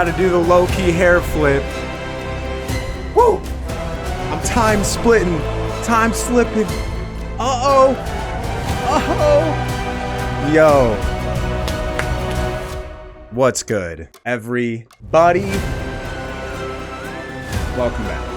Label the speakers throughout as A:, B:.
A: how to do the Loki hair flip. Woo! I'm time splitting, time slipping. Uh-oh. Uh-oh. Yo. What's good, everybody? Welcome back.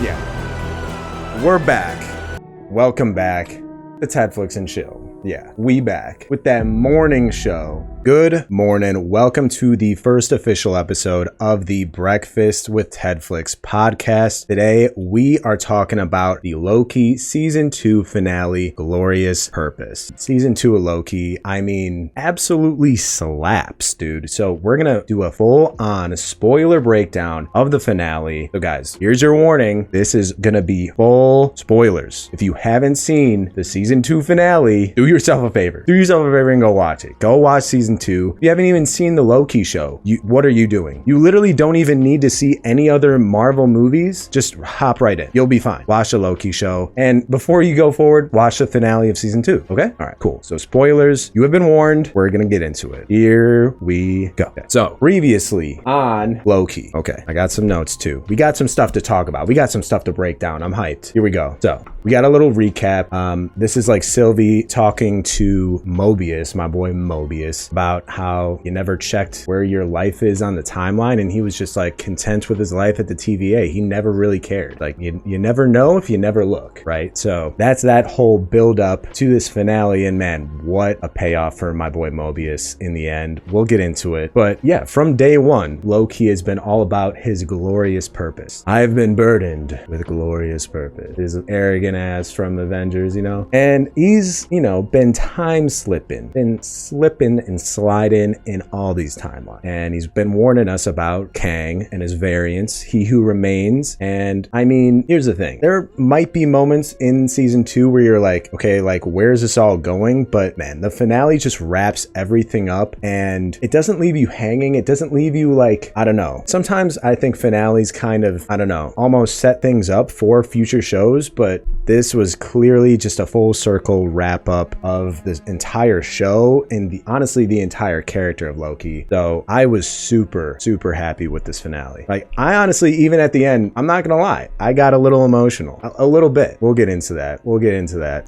A: Yeah. We're back. Welcome back to Tedflix and Chill. Yeah, we back with that morning show. Good morning. Welcome to the first official episode of the Breakfast with Tedflix podcast. Today, we are talking about the Loki Season 2 finale, Glorious Purpose. Season 2 of Loki, I mean, absolutely slaps, dude. So we're going to do a full-on spoiler breakdown of the finale. So guys, here's your warning. This is going to be full spoilers. If you haven't seen the Season 2 finale, do yourself a favor. Do yourself a favor and go watch it. Go watch Season 2. If you haven't even seen the Loki show, what are you doing? You literally don't even need to see any other Marvel movies. Just hop right in. You'll be fine. Watch the Loki show. And before you go forward, watch the finale of Season 2. Okay? All right, cool. So spoilers. You have been warned. We're going to get into it. Here we go. Okay. So previously on Loki. Okay. I got some notes too. We got some stuff to talk about. We got some stuff to break down. I'm hyped. Here we go. So we got a little recap. This is like Sylvie talking to Mobius, my boy Mobius, about how you never checked where your life is on the timeline, and he was just like content with his life at the TVA. He never really cared. Like you never know if you never look, right? So that's that whole build up to this finale, and man, what a payoff for my boy Mobius in the end. We'll get into it, but yeah, from day one, Loki has been all about his glorious purpose. I've been burdened with glorious purpose. His arrogant ass from Avengers, you know, and he's, you know, been time slipping and sliding in all these timelines, and he's been warning us about Kang and his variants, He Who Remains. And I mean, here's the thing, there might be moments in Season 2 where you're like, okay, like where's this all going? But man, the finale just wraps everything up, and it doesn't leave you hanging. It doesn't leave you like, I don't know, sometimes I think finales kind of, I don't know, almost set things up for future shows, but this was clearly just a full circle wrap up of this entire show and honestly the entire character of Loki. So I was super happy with this finale. Like I honestly, even at the end, I'm not gonna lie, I got a little emotional, a little bit. We'll get into that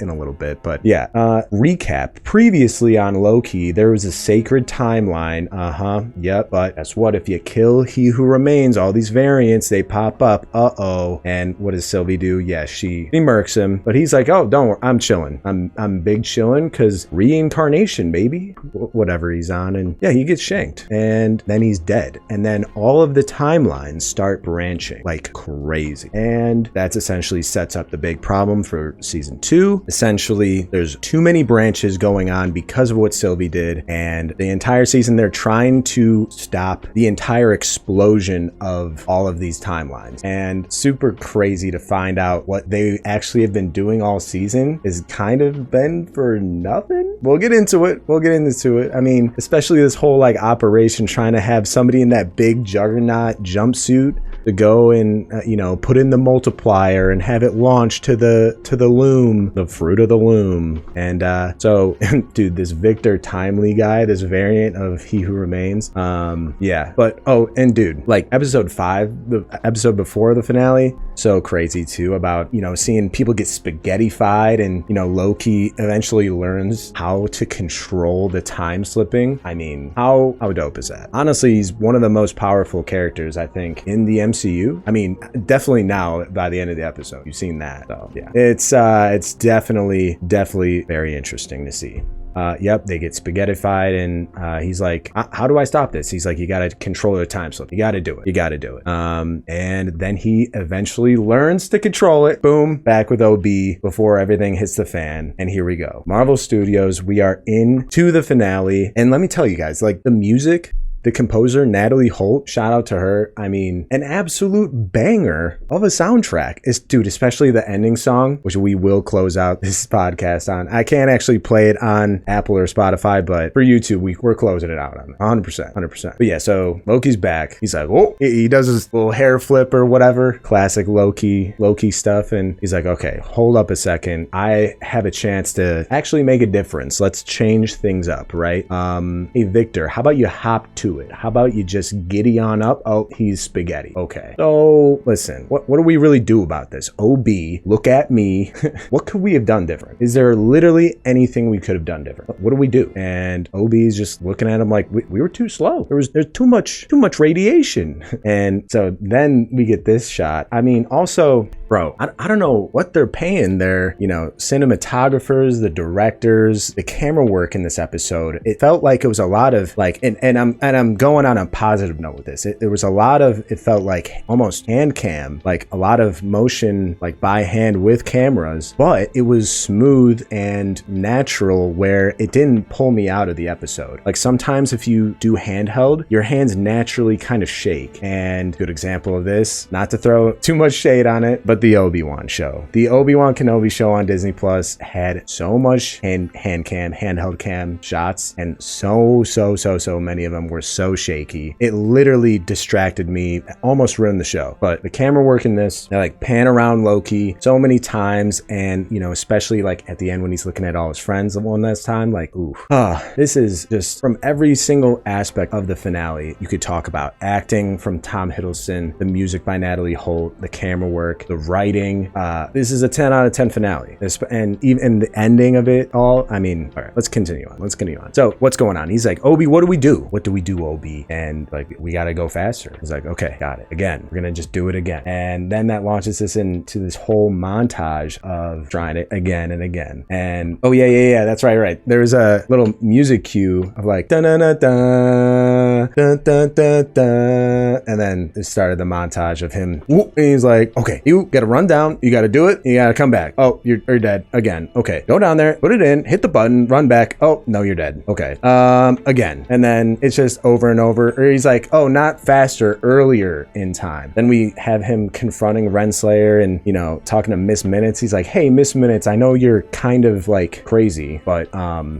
A: in a little bit. But yeah, recap. Previously on Loki, there was a sacred timeline. Yep. But guess what? If you kill He Who Remains, all these variants, they pop up. And what does Sylvie do? Yeah, she murks him, but he's like, oh, don't worry, I'm chilling. I'm big chilling because reincarnation, baby. Whatever he's on. And yeah, he gets shanked and then he's dead. And then all of the timelines start branching like crazy. And that's essentially sets up the big problem for Season 2. Essentially, there's too many branches going on because of what Sylvie did. And the entire season, they're trying to stop the entire explosion of all of these timelines. And super crazy to find out what they actually have been doing all season is kind of been for nothing. We'll get into it. I mean, especially this whole like operation trying to have somebody in that big juggernaut jumpsuit to go and you know, put in the multiplier and have it launched to the loom, the fruit of the loom. And so dude, this Victor Timely guy, this variant of He Who Remains, yeah. But oh, and dude, like episode 5, the episode before the finale, so crazy too, about, you know, seeing people get spaghettified, and you know, Loki eventually learns how to control the time slipping. I mean, how dope is that? Honestly, he's one of the most powerful characters, I think, in the MCU. I mean, definitely now by the end of the episode, you've seen that. So yeah, it's definitely very interesting to see. Yep, they get spaghettified, and he's like, how do I stop this? He's like, you gotta control the time slip. You gotta do it. And then he eventually learns to control it. Boom, back with OB before everything hits the fan. And here we go. Marvel Studios, we are into the finale. And let me tell you guys, like the music, the composer, Natalie Holt, shout out to her. I mean, an absolute banger of a soundtrack. Dude, especially the ending song, which we will close out this podcast on. I can't actually play it on Apple or Spotify, but for YouTube, we're closing it out on 100%. But yeah, so Loki's back. He's like, oh, he does his little hair flip or whatever. Classic Loki stuff. And he's like, okay, hold up a second. I have a chance to actually make a difference. Let's change things up, right? Hey, Victor, how about you hop to to it. How about you just giddy on up? Oh, he's spaghetti. Okay. So listen, what do we really do about this? OB, look at me. What could we have done different? Is there literally anything we could have done different? What do we do? And OB is just looking at him like we were too slow. There's too much radiation. And so then we get this shot. I mean, also, bro, I don't know what they're paying their, cinematographers, the directors, the camera work in this episode. It felt like it was a lot of like, and I'm going on a positive note with this. There was a lot of, it felt like almost hand cam, like a lot of motion, like by hand with cameras, but it was smooth and natural where it didn't pull me out of the episode. Like sometimes if you do handheld, your hands naturally kind of shake. And good example of this, not to throw too much shade on it, but the Obi-Wan show. The Obi-Wan Kenobi show on Disney Plus had so much handheld cam shots, and so many of them were so shaky. It literally distracted me, almost ruined the show. But the camera work in this, they like pan around Loki so many times, and especially like at the end when he's looking at all his friends the one last time, like, ooh. This is just from every single aspect of the finale. You could talk about acting from Tom Hiddleston, the music by Natalie Holt, the camera work, the writing. This is a 10 out of 10 finale. And even the ending of it all, I mean, all right, let's continue on. So what's going on? He's like, Obi, what do we do? What do we do, Obi? And like, we got to go faster. He's like, okay, got it. Again, we're going to just do it again. And then that launches us into this whole montage of trying it again and again. And oh yeah, that's right. There's a little music cue of like, da da da da da da da da, and then it started the montage of him. And he's like, okay, you got to run down, you got to do it, you got to come back. Oh, you're dead again. Okay, go down there, put it in, hit the button, run back. Oh no, you're dead. Okay, again. And then it's just over and over. Or he's like, oh, not faster, earlier in time. Then we have him confronting Renslayer and talking to Miss Minutes. He's like, hey, Miss Minutes, I know you're kind of like crazy, but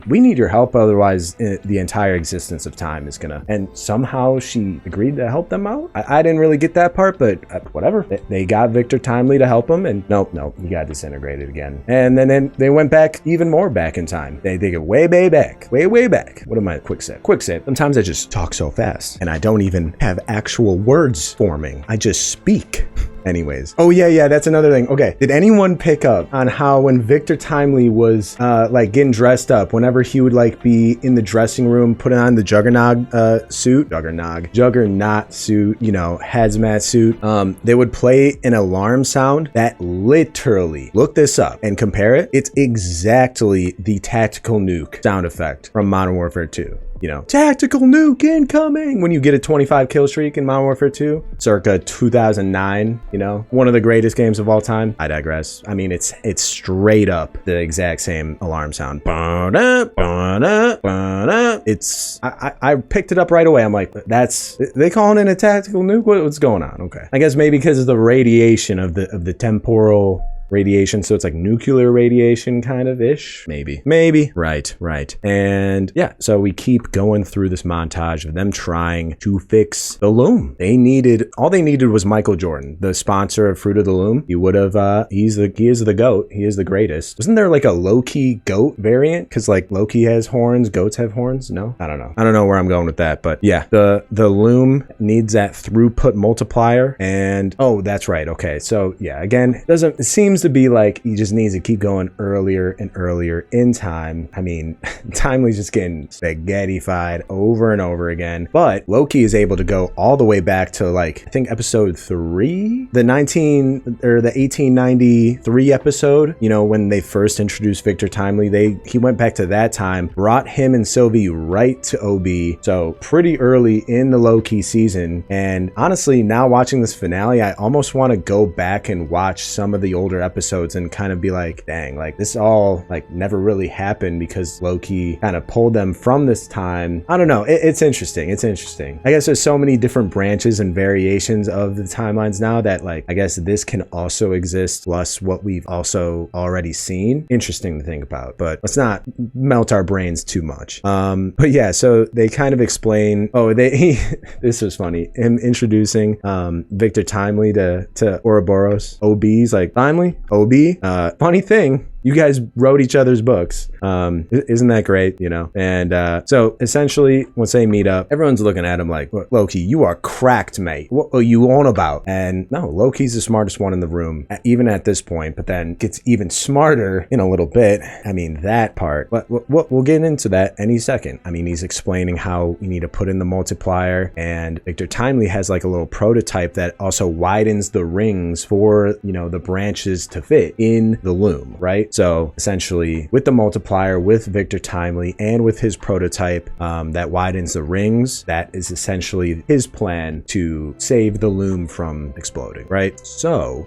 A: we need your help, otherwise the entire existence of time is gonna. And somehow she agreed to help them out. I didn't really get that part, but whatever. They got Victor Timely to help him, and nope, he got disintegrated again. And then they went back even more back in time. They get way back. What am I? Quick sip. Sometimes I just talk so fast and I don't even have actual words forming. I just speak. Anyways. Oh yeah, that's another thing. Okay, did anyone pick up on how when Victor Timely was like getting dressed up, whenever he would like be in the dressing room putting on the Juggernaut suit, hazmat suit, they would play an alarm sound that literally, look this up and compare it, it's exactly the tactical nuke sound effect from Modern Warfare 2. Tactical nuke incoming when you get a 25 kill streak in Modern Warfare 2, circa 2009, one of the greatest games of all time. I digress. I mean, it's straight up the exact same alarm sound. It's, I picked it up right away. I'm like, they calling it a tactical nuke? What's going on? Okay. I guess maybe because of the radiation of the temporal radiation, so it's like nuclear radiation kind of ish, maybe right. And yeah, so we keep going through this montage of them trying to fix the loom. All they needed was Michael Jordan, the sponsor of Fruit of the Loom. He would have he is the goat, he is the greatest. Wasn't there like a Loki goat variant, because like Loki has horns, goats have horns? No, I don't know where I'm going with that, but yeah, the loom needs that throughput multiplier. And oh, that's right. Okay, so yeah, again, it seems to be like he just needs to keep going earlier and earlier in time. I mean, Timely's just getting spaghettified over and over again, but Loki is able to go all the way back to like, I think episode 3, the 1893 episode, when they first introduced Victor Timely. He went back to that time, brought him and Sylvie right to OB, so pretty early in the Loki season. And honestly, now watching this finale, I almost want to go back and watch some of the older episodes and kind of be like, dang, like this all like never really happened because Loki kind of pulled them from this time. I don't know. It's interesting. I guess there's so many different branches and variations of the timelines now that like, I guess this can also exist plus what we've also already seen. Interesting to think about, but let's not melt our brains too much. But yeah, so they kind of explain, this was funny, him introducing Victor Timely to Ouroboros. OB's like, Timely? OB? Funny thing, You guys wrote each other's books. Isn't that great? You know? And so essentially, once they meet up, everyone's looking at him like, Loki, you are cracked, mate. What are you on about? And no, Loki's the smartest one in the room, even at this point, but then gets even smarter in a little bit. I mean, that part. But we'll get into that any second. I mean, he's explaining how you need to put in the multiplier, and Victor Timely has like a little prototype that also widens the rings for, you know, the branches to fit in the loom, right? So essentially with the multiplier, with Victor Timely, and with his prototype that widens the rings, that is essentially his plan to save the loom from exploding, right? So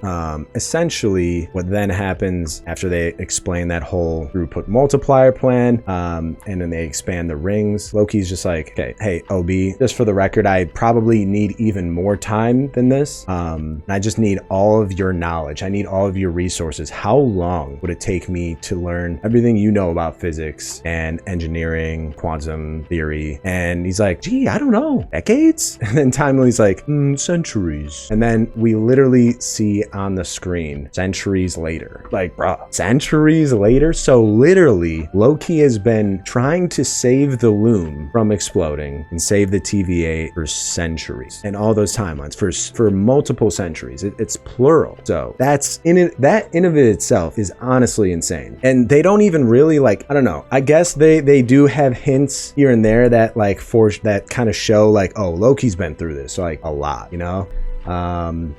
A: essentially what then happens after they explain that whole throughput multiplier plan, and then they expand the rings, Loki's just like, okay, hey, OB, just for the record, I probably need even more time than this. I just need all of your knowledge. I need all of your resources. How long would it take me to learn everything you know about physics and engineering, quantum theory? And he's like, gee, I don't know, decades? And then Timely's like, centuries. And then we literally see on the screen centuries later. Like, bro, centuries later? So literally, Loki has been trying to save the loom from exploding and save the TVA for centuries. And all those timelines for multiple centuries. It's plural. So that's in it. That in of it itself is honestly insane. And they don't even really, like, I don't know. I guess they do have hints here and there that like that kind of show like, oh, Loki's been through this like a lot, you know?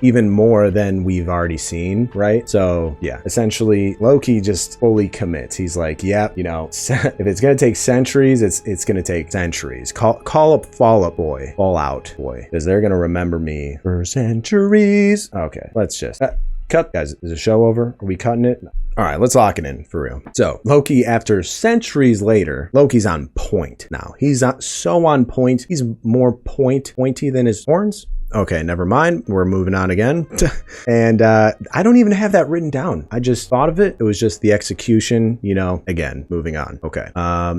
A: Even more than we've already seen, right? So yeah, essentially Loki just fully commits. He's like, yep, you know, if it's gonna take centuries, it's gonna take centuries. Call up Fallout Boy, because they're gonna remember me for centuries. Okay, let's just cut, guys. Is the show over? Are we cutting it? No. All right, let's lock it in for real. So Loki, after centuries later, Loki's on point now. He's so on point. He's more pointy than his horns. Okay, never mind. We're moving on again. And I don't even have that written down. I just thought of it. It was just the execution, you know, again, moving on. Okay.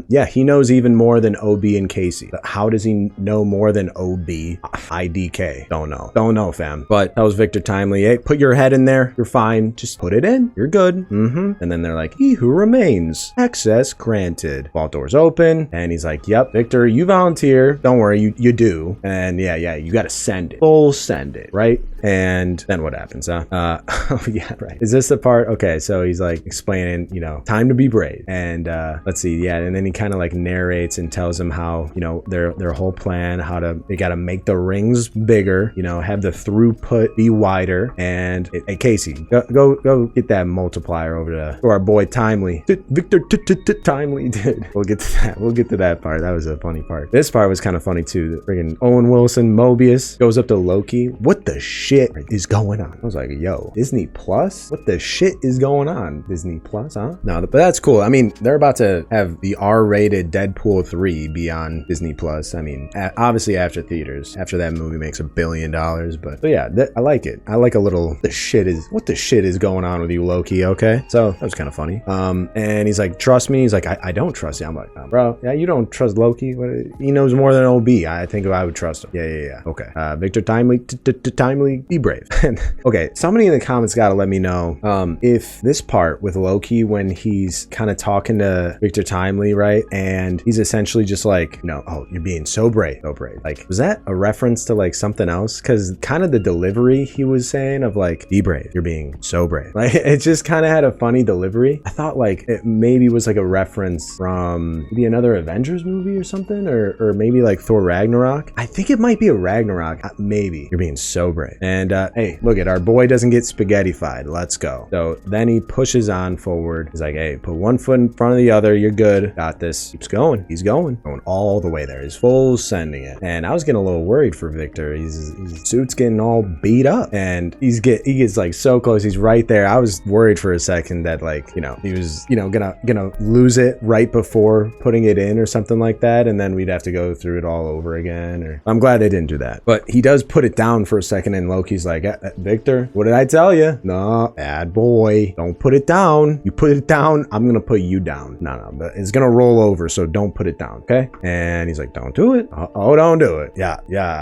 A: Yeah, he knows even more than OB and Casey. But how does he know more than OB? IDK. Don't know, fam. But that was Victor Timely. Hey, put your head in there. You're fine. Just put it in. You're good. And then they're like, he who remains. Access granted. Vault doors open. And he's like, yep, Victor, you volunteer. Don't worry, you do. And yeah, you got to send it. Full send it, right? And then what happens, huh? Oh yeah, right. Is this the part? Okay, so he's like explaining, you know, time to be brave. And let's see, yeah, and then he kind of like narrates and tells him how, you know, their whole plan, they got to make the rings bigger, you know, have the throughput be wider. And hey, Casey, go get that multiplier over to our boy Timely. Victor Timely, dude. We'll get to that part. That was a funny part. This part was kind of funny too. Friggin' Owen Wilson, Mobius goes up to Loki. What the shit is going on? I was like, yo, Disney Plus? What the shit is going on? Disney Plus, huh? No, but that's cool. I mean, they're about to have the R-rated Deadpool 3 be on Disney Plus. I mean, obviously after theaters, after that movie makes $1 billion, but yeah, I like it. I like a little, what the shit is going on with you, Loki? Okay, so that was kind of funny. And he's like, trust me. He's like, I don't trust you. I'm like, bro, yeah, you don't trust Loki. He knows more than OB. I think I would trust him. Yeah. Okay. Victor Timely, be brave. Okay, somebody in the comments got to let me know if this part with Loki, when he's kind of talking to Victor Timely, right? And he's essentially just like, you know, oh, you're being so brave. Like, was that a reference to like something else? Because kind of the delivery he was saying of like, be brave, you're being so brave. Like, it just kind of had a funny delivery. I thought like it maybe was like a reference from maybe another Avengers movie or something, or maybe like Thor Ragnarok. I think it might be a Ragnarok. Maybe. You're being so brave. And hey, look at our boy doesn't get spaghettified. Let's go. So then he pushes on forward. He's like, hey, put one foot in front of the other. You're good. Got this. Keeps going. He's going all the way there. He's full sending it. And I was getting a little worried for Victor. His suit's getting all beat up, and he gets like so close. He's right there. I was worried for a second that like, you know, he was, you know, gonna lose it right before putting it in or something like that, and then we'd have to go through it all over again. Or I'm glad they didn't do that. But he does does put it down for a second, and Loki's like, Victor, what did I tell you? No, bad boy. Don't put it down. You put it down, I'm gonna put you down. No, but it's gonna roll over, so don't put it down, okay? And he's like, don't do it. Oh, don't do it. Yeah.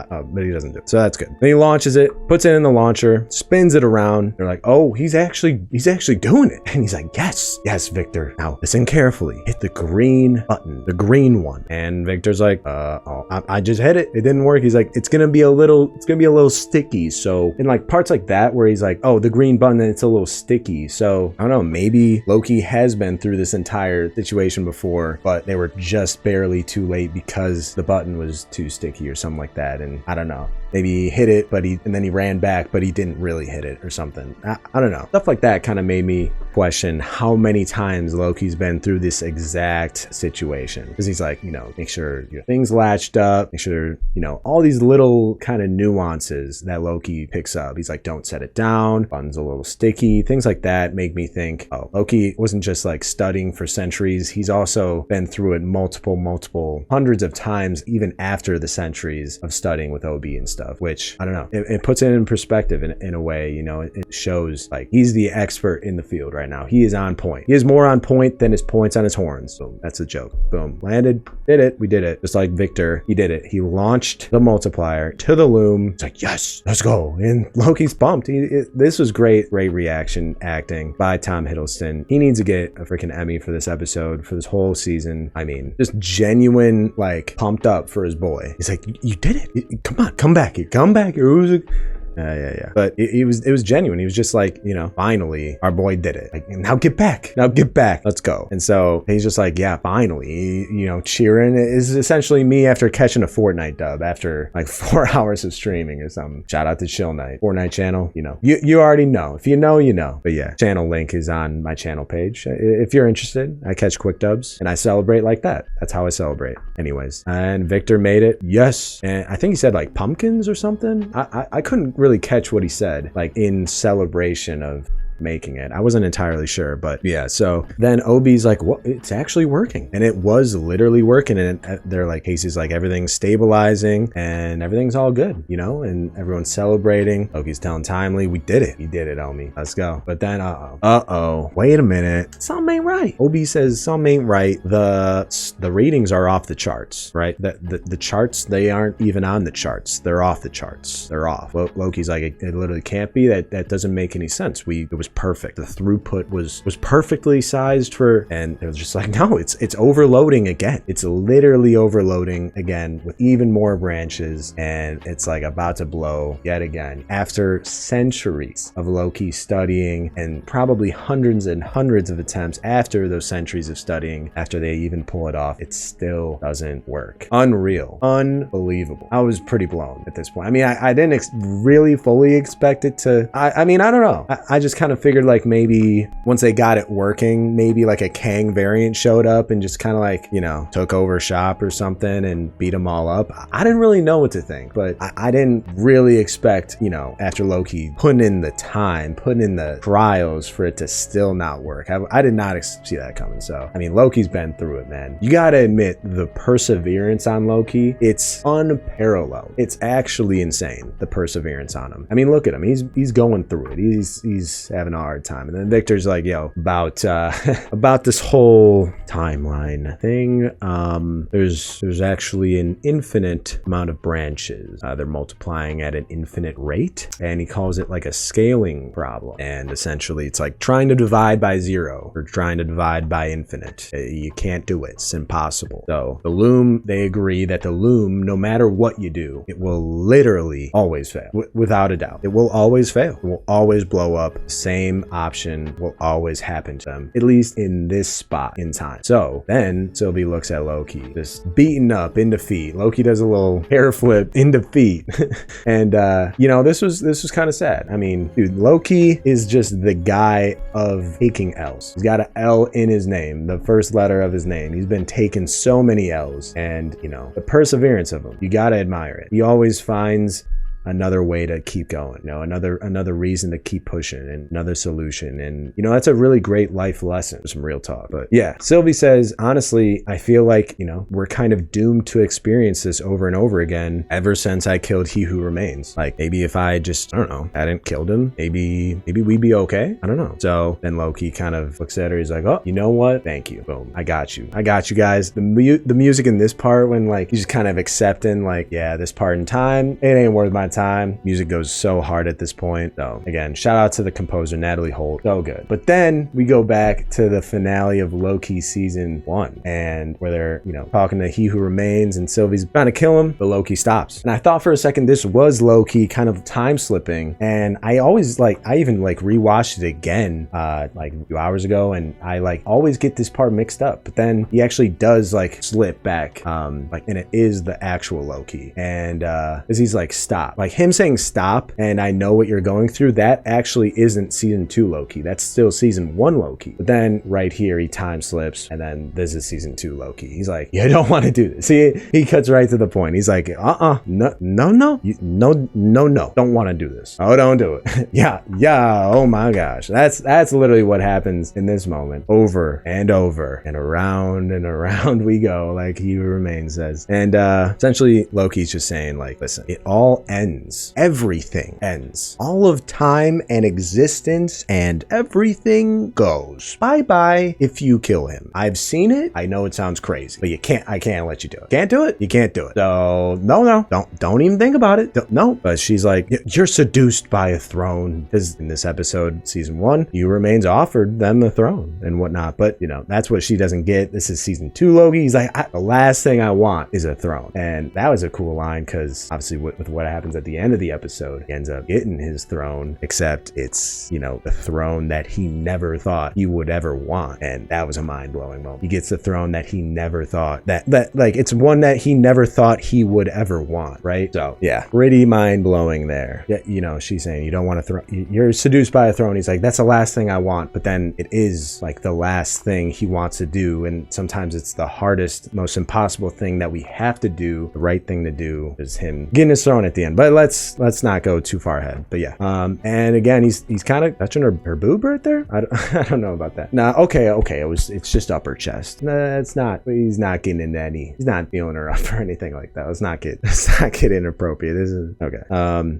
A: But he doesn't do it. So that's good. Then he launches it, puts it in the launcher, spins it around. They're like, oh, he's actually doing it. And he's like, yes, Victor. Now listen carefully. Hit the green button, the green one. And Victor's like, I just hit it. It didn't work. He's like, it's gonna be a little sticky. So in like parts like that where he's like, oh, the green button, and it's a little sticky. So I don't know, maybe Loki has been through this entire situation before, but they were just barely too late because the button was too sticky or something like that. And I don't know. Maybe he hit it, and then he ran back, but he didn't really hit it or something. I don't know. Stuff like that kind of made me question how many times Loki's been through this exact situation. Because he's like, make sure your thing's latched up, make sure, all these little kind of nuances that Loki picks up. He's like, don't set it down, button's a little sticky, things like that make me think, oh, Loki wasn't just like studying for centuries. He's also been through it multiple hundreds of times, even after the centuries of studying with OB and stuff. Which I don't know, it puts it in perspective in a way. It shows like he's the expert in the field right now. He is on point. He is more on point than his points on his horns. So that's a joke. Boom, landed, did it. We did it. Just like Victor, he did it. He launched the multiplier to the loom. It's like, yes, let's go. And Loki's pumped. This was great reaction acting by Tom Hiddleston. He needs to get a freaking Emmy for this episode, for this whole season. I mean, just genuine, like, pumped up for his boy. He's like, you did it. Come on, come back. Come back. Yeah. But it was genuine. He was just like, finally, our boy did it. Like, now get back. Let's go. And so he's just like, yeah, finally, cheering. It is essentially me after catching a Fortnite dub after like 4 hours of streaming or something. Shout out to Chill Night, Fortnite channel. You already know. If you know, you know. But yeah, channel link is on my channel page. If you're interested, I catch quick dubs and I celebrate like that. That's how I celebrate. Anyways, and Victor made it. Yes. And I think he said like pumpkins or something. I couldn't really catch what he said, like in celebration of making it. I wasn't entirely sure, but yeah. So then OB's like, what? It's actually working. And it was literally working. And they're like, Casey's like, everything's stabilizing and everything's all good, and everyone's celebrating. Loki's telling Timely, we did it, Omi. Let's go. But then, wait a minute. Something ain't right. OB says something ain't right. The ratings are off the charts, right? The charts, they aren't even on the charts. They're off the charts. They're off. Loki's like, it literally can't be. That doesn't make any sense. It was perfect. The throughput was perfectly sized for, and it was just like, no, it's overloading again. It's literally overloading again with even more branches, and it's like about to blow yet again. After centuries of Loki studying and probably hundreds and hundreds of attempts after those centuries of studying, after they even pull it off, it still doesn't work. Unreal. Unbelievable. I was pretty blown at this point. I mean, I didn't really fully expect it to, I mean, I don't know. I just kind of figured like maybe once they got it working, maybe like a Kang variant showed up and just kind of like, took over shop or something and beat them all up. I didn't really know what to think, but I didn't really expect, after Loki putting in the time, putting in the trials for it to still not work. I did not see that coming. So, I mean, Loki's been through it, man. You got to admit the perseverance on Loki, it's unparalleled. It's actually insane, the perseverance on him. I mean, look at him. He's going through it. He's having a hard time. And then Victor's like, yo, about this whole timeline thing, there's actually an infinite amount of branches. They're multiplying at an infinite rate, and he calls it like a scaling problem. And essentially it's like trying to divide by 0 or trying to divide by infinite. You can't do it. It's impossible. So the loom, they agree that the loom, no matter what you do, it will literally always fail. Without a doubt. It will always fail. It will always blow up. Same option will always happen to them, at least in this spot in time. So then Sylvie looks at Loki, just beaten up in defeat. Loki does a little hair flip in defeat. And this was kind of sad. I mean, dude, Loki is just the guy of taking L's. He's got an L in his name, the first letter of his name. He's been taking so many L's, and the perseverance of him, you gotta admire it. He always finds another way to keep going, you know, another reason to keep pushing and another solution. And, you know, that's a really great life lesson, some real talk. But yeah, Sylvie says, honestly, I feel like, you know, we're kind of doomed to experience this over and over again ever since I killed He Who Remains. Like, maybe if I just, I don't know, hadn't killed him, maybe we'd be okay. I don't know. So then Loki kind of looks at her. He's like, oh, you know what? Thank you. Boom. I got you guys. The music in this part, when like he's just kind of accepting, like, yeah, this part in time, it ain't worth my time. Music goes so hard at this point. So again, shout out to the composer, Natalie Holt. So good. But then we go back to the finale of Loki season 1, and where they're, you know, talking to He Who Remains, and Sylvie's trying to kill him, but Loki stops. And I thought for a second this was Loki kind of time slipping, and I even rewatched it again like a few hours ago, and I like always get this part mixed up, but then he actually does like slip back, and it is the actual Loki. And as he's like, stop, like him saying stop, and I know what you're going through, that actually isn't season 2 Loki, that's still season 1 Loki. But then right here he time slips, and then this is season 2 Loki. He's like, you don't want to do this. See, he cuts right to the point. He's like, no, don't want to do this. Oh, don't do it. yeah, oh my gosh, that's literally what happens in this moment, over and over and around we go, like He Who Remains says. And essentially Loki's just saying, like, listen, it all ends, everything ends, all of time and existence and everything goes bye-bye if you kill him. I've seen it, I know it sounds crazy, but I can't let you do it. Can't do it, you can't do it. So no, don't even think about it. No. But she's like, you're seduced by a throne, because in this episode, season 1, He Who Remains offered them the throne and whatnot. But you know, that's what she doesn't get. This is season 2 Loki. He's like, the last thing I want is a throne. And that was a cool line, because obviously with what happens at the end of the episode, he ends up getting his throne, except it's, you know, the throne that he never thought he would ever want. And that was a mind-blowing moment. He gets the throne that he never thought that like, it's one that he never thought he would ever want, right? So yeah, pretty mind-blowing there. Yeah, you know, she's saying, you don't want a throne, you're seduced by a throne. He's like, that's the last thing I want. But then it is like the last thing he wants to do, and sometimes it's the hardest, most impossible thing that we have to do. The right thing to do is him getting his throne at the end. But let's not go too far ahead. But yeah, and again, he's kind of touching her boob right there. I don't know about that. Nah, okay, it's just upper chest. Nah, it's not. He's not getting into any. He's not feeling her up or anything like that. Let's not get inappropriate. This is okay.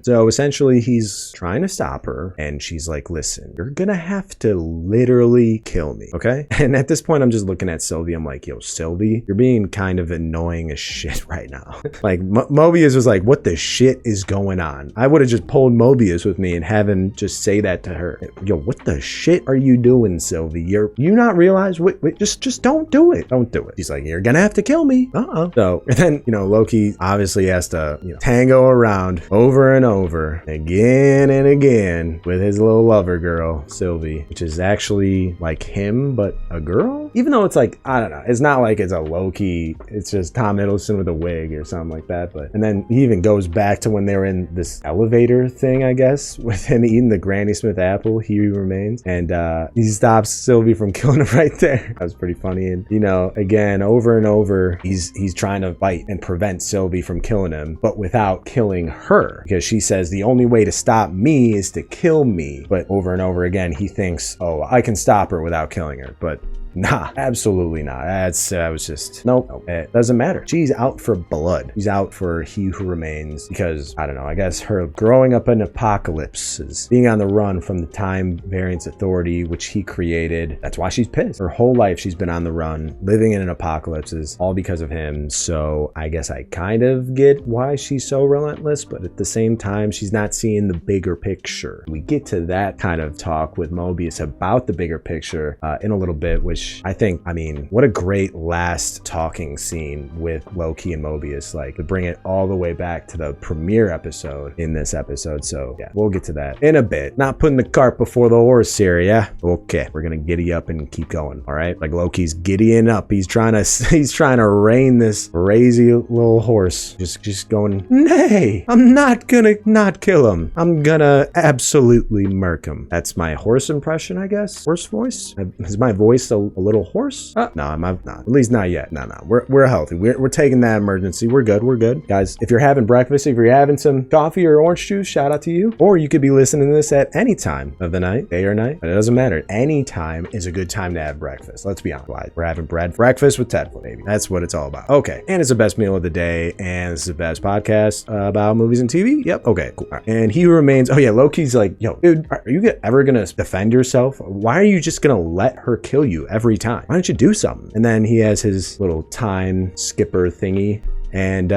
A: So essentially, he's trying to stop her, and she's like, listen, you're gonna have to literally kill me, okay? And at this point, I'm just looking at Sylvie. I'm like, yo, Sylvie, you're being kind of annoying as shit right now. Like, Mobius was like, what the shit is going on? I would have just pulled Mobius with me and have him just say that to her. Yo, what the shit are you doing, Sylvie? You not realize? Wait, just don't do it. Don't do it. He's like, you're gonna have to kill me. So, and then, you know, Loki obviously has to, you know, tango around over and over again and again with his little lover girl, Sylvie, which is actually like him, but a girl? Even though it's like, I don't know, it's not like it's a Loki, it's just Tom Hiddleston with a wig or something like that. But, and then he even goes back to when they were in this elevator thing, I guess, with him eating the Granny Smith apple, He Who Remains. And he stops Sylvie from killing him right there. That was pretty funny. And, you know, again, over and over, he's trying to fight and prevent Sylvie from killing him, but without killing her, because she says the only way to stop me is to kill me. But over and over again, he thinks, oh, I can stop her without killing her. But nah, absolutely not. I was just, nope, it doesn't matter. She's out for blood. She's out for He Who Remains, because, I don't know, I guess her growing up in apocalypses, being on the run from the Time Variance Authority, which he created, that's why she's pissed. Her whole life she's been on the run, living in an apocalypse, all because of him. So I guess I kind of get why she's so relentless, but at the same time, she's not seeing the bigger picture. We get to that kind of talk with Mobius about the bigger picture in a little bit, which I mean, what a great last talking scene with Loki and Mobius, like to bring it all the way back to the premiere episode in this episode. So yeah, we'll get to that in a bit. Not putting the cart before the horse here, yeah? Okay, we're gonna giddy up and keep going, all right? Like Loki's giddying up. He's trying to rein this crazy little horse. Just going, nay, I'm not gonna not kill him. I'm gonna absolutely murk him. That's my horse impression, I guess. Horse voice? Is my voice a little hoarse. No, I'm not. At least not yet. No. We're healthy. We're taking that emergency. We're good, guys. If you're having breakfast, if you're having some coffee or orange juice, shout out to you. Or you could be listening to this at any time of the night, day or night, but it doesn't matter. Any time is a good time to have breakfast. Let's be honest. We're having breakfast with Tedflix, baby. That's what it's all about. Okay, and it's the best meal of the day, and it's the best podcast about movies and TV. Yep. Okay. Cool. Right. And he remains. Oh yeah, Loki's like, yo, dude, are you ever gonna defend yourself? Why are you just gonna let her kill you every time? Why don't you do something? And then he has his little time skipper thingy. And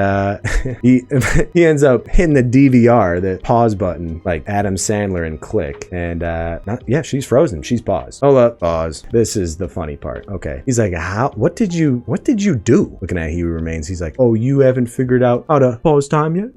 A: he ends up hitting the DVR, the pause button, like Adam Sandler and Click. And yeah, she's frozen. She's paused. Hold up, pause. This is the funny part. Okay. He's like, what did you do? Looking at He Who Remains, he's like, oh, you haven't figured out how to pause time yet?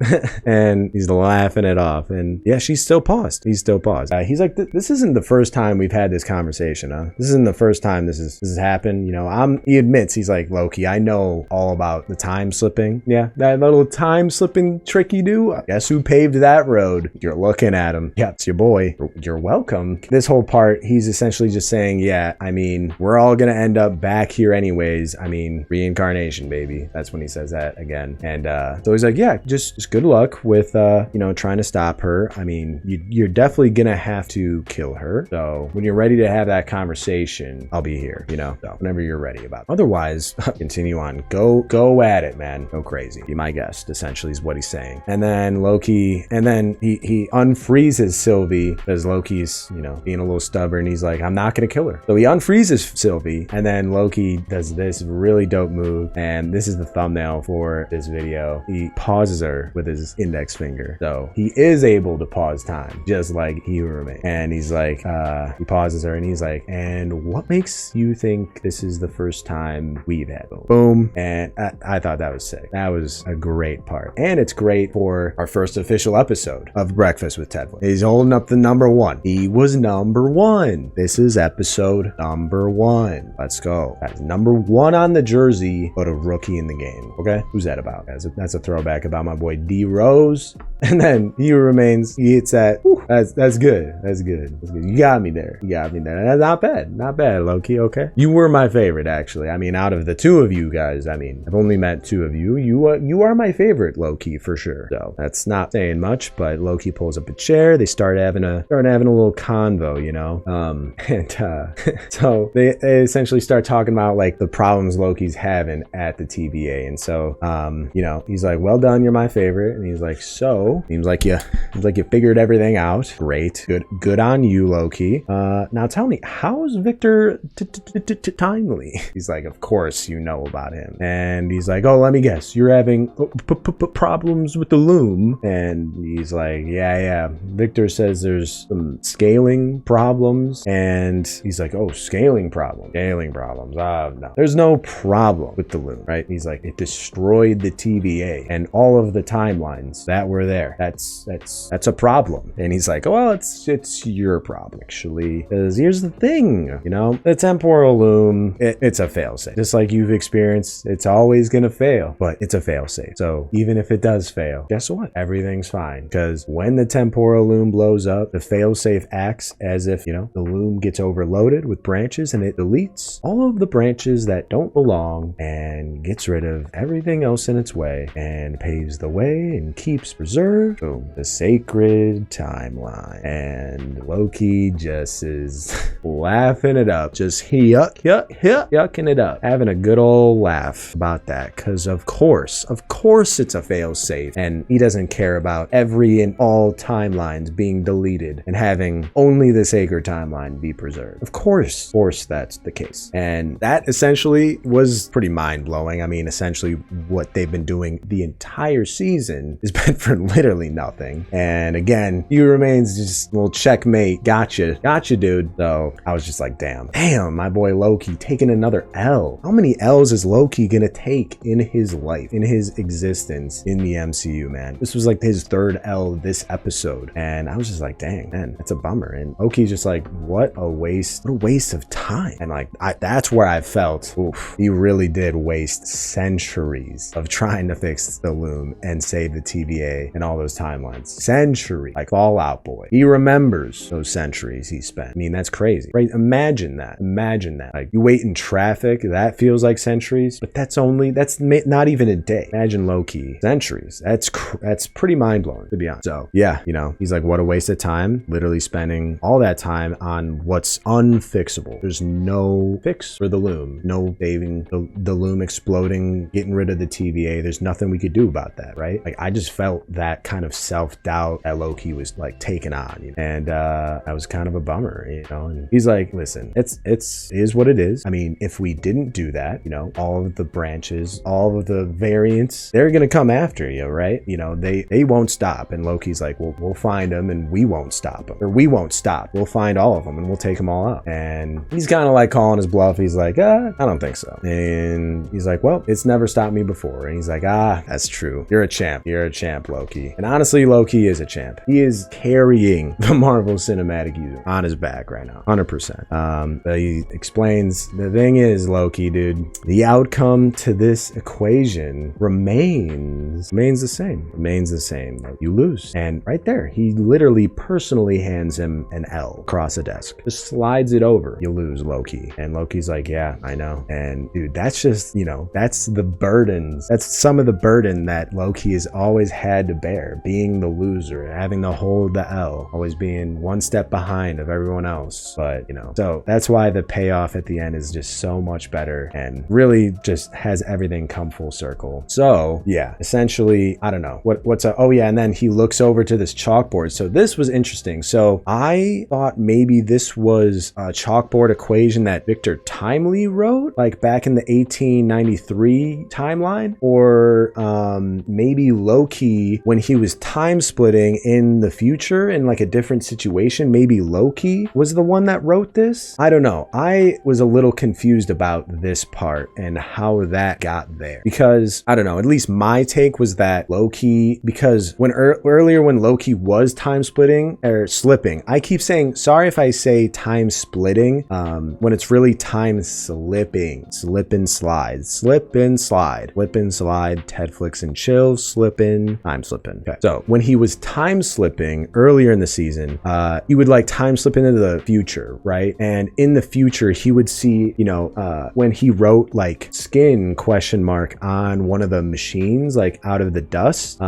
A: And he's laughing it off. And yeah, she's still paused. He's still paused. He's like, this isn't the first time we've had this conversation, huh? This isn't the first time this has happened. You know, he admits, he's like, Loki, I know all about the time slipping. Yeah, that little time slipping trick you do. Guess who paved that road? You're looking at him. Yeah, it's your boy. You're welcome. This whole part, he's essentially just saying, yeah, I mean, we're all gonna end up back here anyways. I mean, reincarnation, baby. That's when he says that again. And so he's like, yeah, just good luck with trying to stop her. I mean, you're definitely gonna have to kill her. So when you're ready to have that conversation, I'll be here. So whenever you're ready about it. Otherwise, continue on. Go at it, man. Go crazy. Be my guest, essentially, is what he's saying. And then Loki, he unfreezes Sylvie because Loki's, being a little stubborn. He's like, I'm not gonna kill her. So he unfreezes Sylvie, and then Loki does this really dope move, and this is the thumbnail for this video. He pauses her with his index finger. So he is able to pause time, just like He Who Remains. And he's like, he pauses her, and he's like, and what makes you think this is the first time we've had? Boom. And I thought that was sick. That was a great part. And it's great for our first official episode of Breakfast with Tedflix. He's holding up the number one. He was number one. This is episode number one. Let's go. That's number one on the jersey, but a rookie in the game. Okay? Who's that about? That's a throwback about my boy D Rose. And then He Who Remains, he hits that. Whew, that's good. That's good. You got me there. That's not bad, Loki. Okay? You were my favorite, actually. I mean, out of the two of you guys, I've only met two of you. You are my favorite, Loki, for sure. So that's not saying much, but Loki pulls up a chair. They start having a little convo, so they essentially start talking about like the problems Loki's having at the TVA. And so he's like, well done, you're my favorite. And he's like, so seems like you figured everything out. Great. Good on you, Loki. Now tell me, how's Victor timely? He's like, of course you know about him. And he's like, oh, let me guess, you're having problems with the loom. And he's like, yeah. Victor says there's some scaling problems. And he's like, oh, scaling problems. No, there's no problem with the loom, right? He's like, it destroyed the TVA and all of the timelines that were there. That's a problem. And he's like, well, it's your problem, actually. Because here's the thing, the temporal loom, it's a failsafe. Just like you've experienced, it's always gonna fail, but it's a failsafe. So even if it does fail, guess what? Everything's fine. Because when the temporal loom blows up, the failsafe acts as if, the loom gets overloaded with branches, and it deletes all of the branches that don't belong and gets rid of everything else in its way and paves the way and keeps preserved. Boom. The sacred timeline. And Loki just is laughing it up. Just yucking it up. Having a good old laugh about that. Because of course it's a failsafe. And he doesn't care about every and all timelines being deleted and having only the sacred timeline be preserved. Of course that's the case. And that essentially was pretty mind-blowing. Essentially what they've been doing the entire season has been for literally nothing. And again, He Remains just a little checkmate. Gotcha, dude. So I was just like, damn, my boy Loki taking another L. How many L's is Loki gonna take in his life? life, in his existence in the MCU, man. This was like his third L this episode. And I was just like, dang, man, that's a bummer. And Loki's just like, what a waste of time. And like, that's where I felt, oof, he really did waste centuries of trying to fix the loom and save the TVA and all those timelines. Centuries. Like Fallout Boy. He remembers those centuries he spent. I mean, that's crazy, right? Imagine that. Like you wait in traffic, that feels like centuries, but that's not even a day. Imagine Loki. Centuries. That's pretty mind-blowing, to be honest. So yeah, you know, he's like, what a waste of time. Literally spending all that time on what's unfixable. There's no fix for the loom. No saving the loom exploding, getting rid of the TVA. There's nothing we could do about that, right? Like I just felt that kind of self-doubt that Loki was like taking on, you know? And that was kind of a bummer, you know. And he's like, listen, it is what it is. I mean, if we didn't do that, you know, all of the branches, all of the variants, they're gonna come after you, right? You know, they won't stop. And Loki's like, well, we'll find them and we won't stop them, or we won't stop. We'll find all of them and we'll take them all out. And he's kind of like calling his bluff. He's like, I don't think so. And he's like, well, it's never stopped me before. And he's like, that's true. You're a champ, Loki. And honestly, Loki is a champ. He is carrying the Marvel Cinematic Universe on his back right now, 100%. But he explains, the thing is, Loki, dude, the outcome to this equation remains the same. Like, you lose. And right there, he literally personally hands him an L across the desk, just slides it over. You lose, Loki. And Loki's like, yeah, I know. And dude, that's just, you know, that's the burdens. That's some of the burden that Loki has always had to bear, being the loser, having to hold the L, always being one step behind of everyone else. But, you know, so that's why the payoff at the end is just so much better and really just has everything come full circle. So yeah, essentially, I don't know and then he looks over to this chalkboard. So this was interesting. So I thought maybe this was a chalkboard equation that Victor Timely wrote, like back in the 1893 timeline, or maybe Loki, when he was time splitting in the future in like a different situation, maybe Loki was the one that wrote this. I don't know. I was a little confused about this part and how that got there, because I don't know, at least my take was that Loki, because when earlier when Loki was time splitting or slipping, I keep saying, sorry if I say time splitting, when it's really time slipping, slip and slide, Tedflix and chill, time slipping. Okay. So when he was time slipping earlier in the season, he would like time slip into the future, right? And in the future, he would see, you know, when he wrote like skin ? On one of the machines, like out of the dust,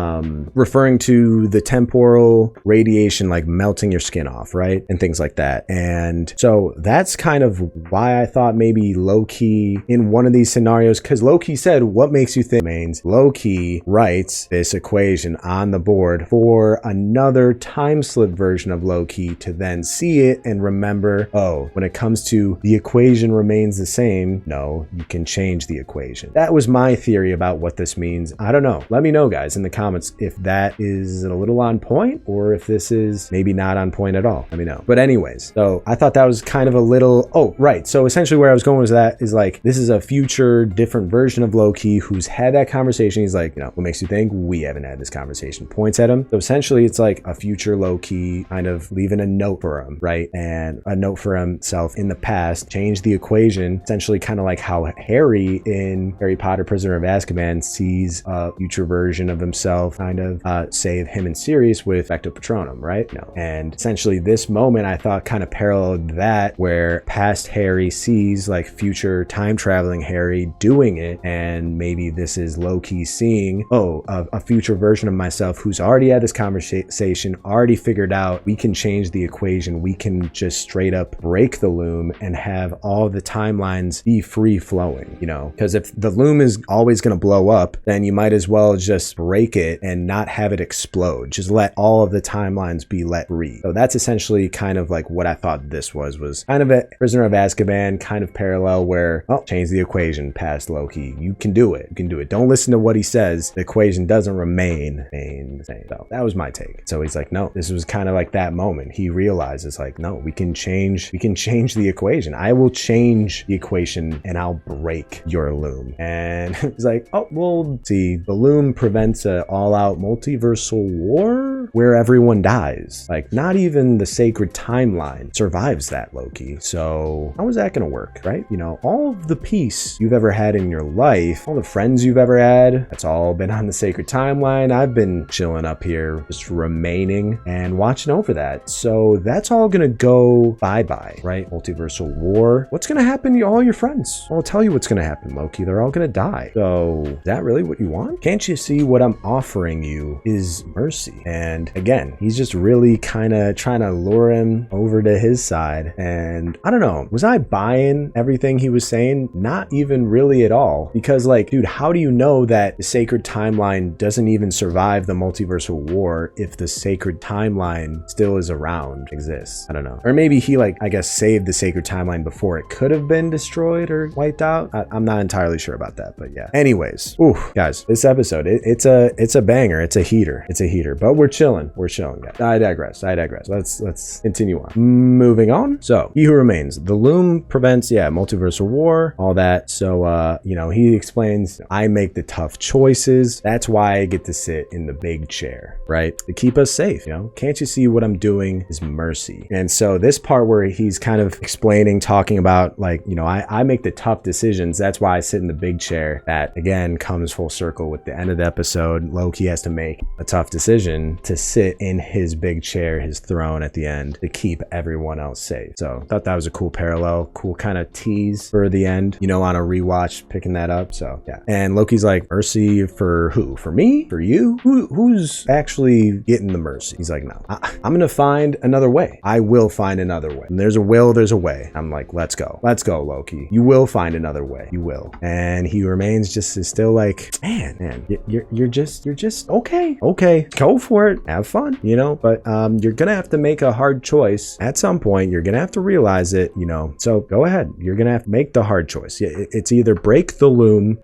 A: referring to the temporal radiation, like melting your skin off, right? And things like that. And so that's kind of why I thought maybe Loki in one of these scenarios, because Loki said, what makes you think remains? Loki writes this equation on the board for another time slip version of Loki to then see it and remember, oh, when it comes to the equation remains the same, no, you can change the equation. That was my theory about what this means. I don't know. Let me know, guys, in the comments if that is a little on point or if this is maybe not on point at all. Let me know. But anyways, so I thought that was kind of a little, oh, right. So essentially where I was going with that is like, this is a future different version of Loki who's had that conversation. He's like, you know, what makes you think we haven't had this conversation? Points at him. So essentially it's like a future Loki kind of leaving a note for him, right? And a note for himself in the past, change the equation, essentially kind of like how Harry in Harry Potter Prisoner of Azkaban sees a future version of himself kind of save him and Sirius with Vector Patronum, right? No. And essentially this moment I thought kind of paralleled that, where past Harry sees like future time traveling Harry doing it, and maybe this is Loki seeing, oh, a future version of myself who's already had this conversation, already figured out we can change the equation, we can just straight up break the loom and have all the timelines be free flowing, you know? Because if the loom is always going to blow up, then you might as well just break it and not have it explode. Just let all of the timelines be let free. So that's essentially kind of like what I thought this was kind of a Prisoner of Azkaban kind of parallel where, oh, change the equation past Loki. You can do it. Don't listen to what he says. The equation doesn't remain the same. So that was my take. So he's like, no, this was kind of like that moment. He realizes like, no, we can change the equation. I will change the equation and I'll break your loom. And he's like, like, oh, well, see, the loom prevents an all-out multiversal war where everyone dies. Like, not even the sacred timeline survives that, Loki. So how is that gonna work, right? You know, all of the peace you've ever had in your life, all the friends you've ever had, that's all been on the sacred timeline. I've been chilling up here, just remaining and watching over that. So that's all gonna go bye-bye, right? Multiversal war. What's gonna happen to all your friends? I'll tell you what's gonna happen, Loki. They're all gonna die. So is that really what you want? Can't you see what I'm offering you is mercy? And again, he's just really kind of trying to lure him over to his side. And I don't know, was I buying everything he was saying? Not even really at all. Because like, dude, how do you know that the sacred timeline doesn't even survive the multiversal war if the sacred timeline still is around, exists? I don't know. Or maybe he like, I guess, saved the sacred timeline before it could have been destroyed or wiped out. I'm not entirely sure about that, but yeah. Anyways, ooh, guys, this episode, it's a banger. It's a heater. It's a heater, but we're chilling. We're chilling, guys. I digress. Let's continue on. Moving on. So he who remains, the loom prevents, multiversal war, all that. So, you know, he explains, I make the tough choices. That's why I get to sit in the big chair, right? To keep us safe, you know? Can't you see what I'm doing is mercy? And so this part where he's kind of explaining, talking about like, you know, I make the tough decisions. That's why I sit in the big chair. That again comes full circle with the end of the episode. Loki has to make a tough decision to sit in his big chair, his throne at the end, to keep everyone else safe. So I thought that was a cool parallel, cool kind of tease for the end, you know, on a rewatch, picking that up. So yeah. And Loki's like, mercy for who? For me? For you? Who's actually getting the mercy? He's like, no, I'm gonna find another way. I will find another way. And there's a will, there's a way. I'm like, let's go, Loki. You will find another way. You will. And he remains just still like, man, you're just okay, go for it, have fun, you know. But you're gonna have to make a hard choice at some point. You're gonna have to realize it, you know. So go ahead. You're gonna have to make the hard choice. It's either break the loom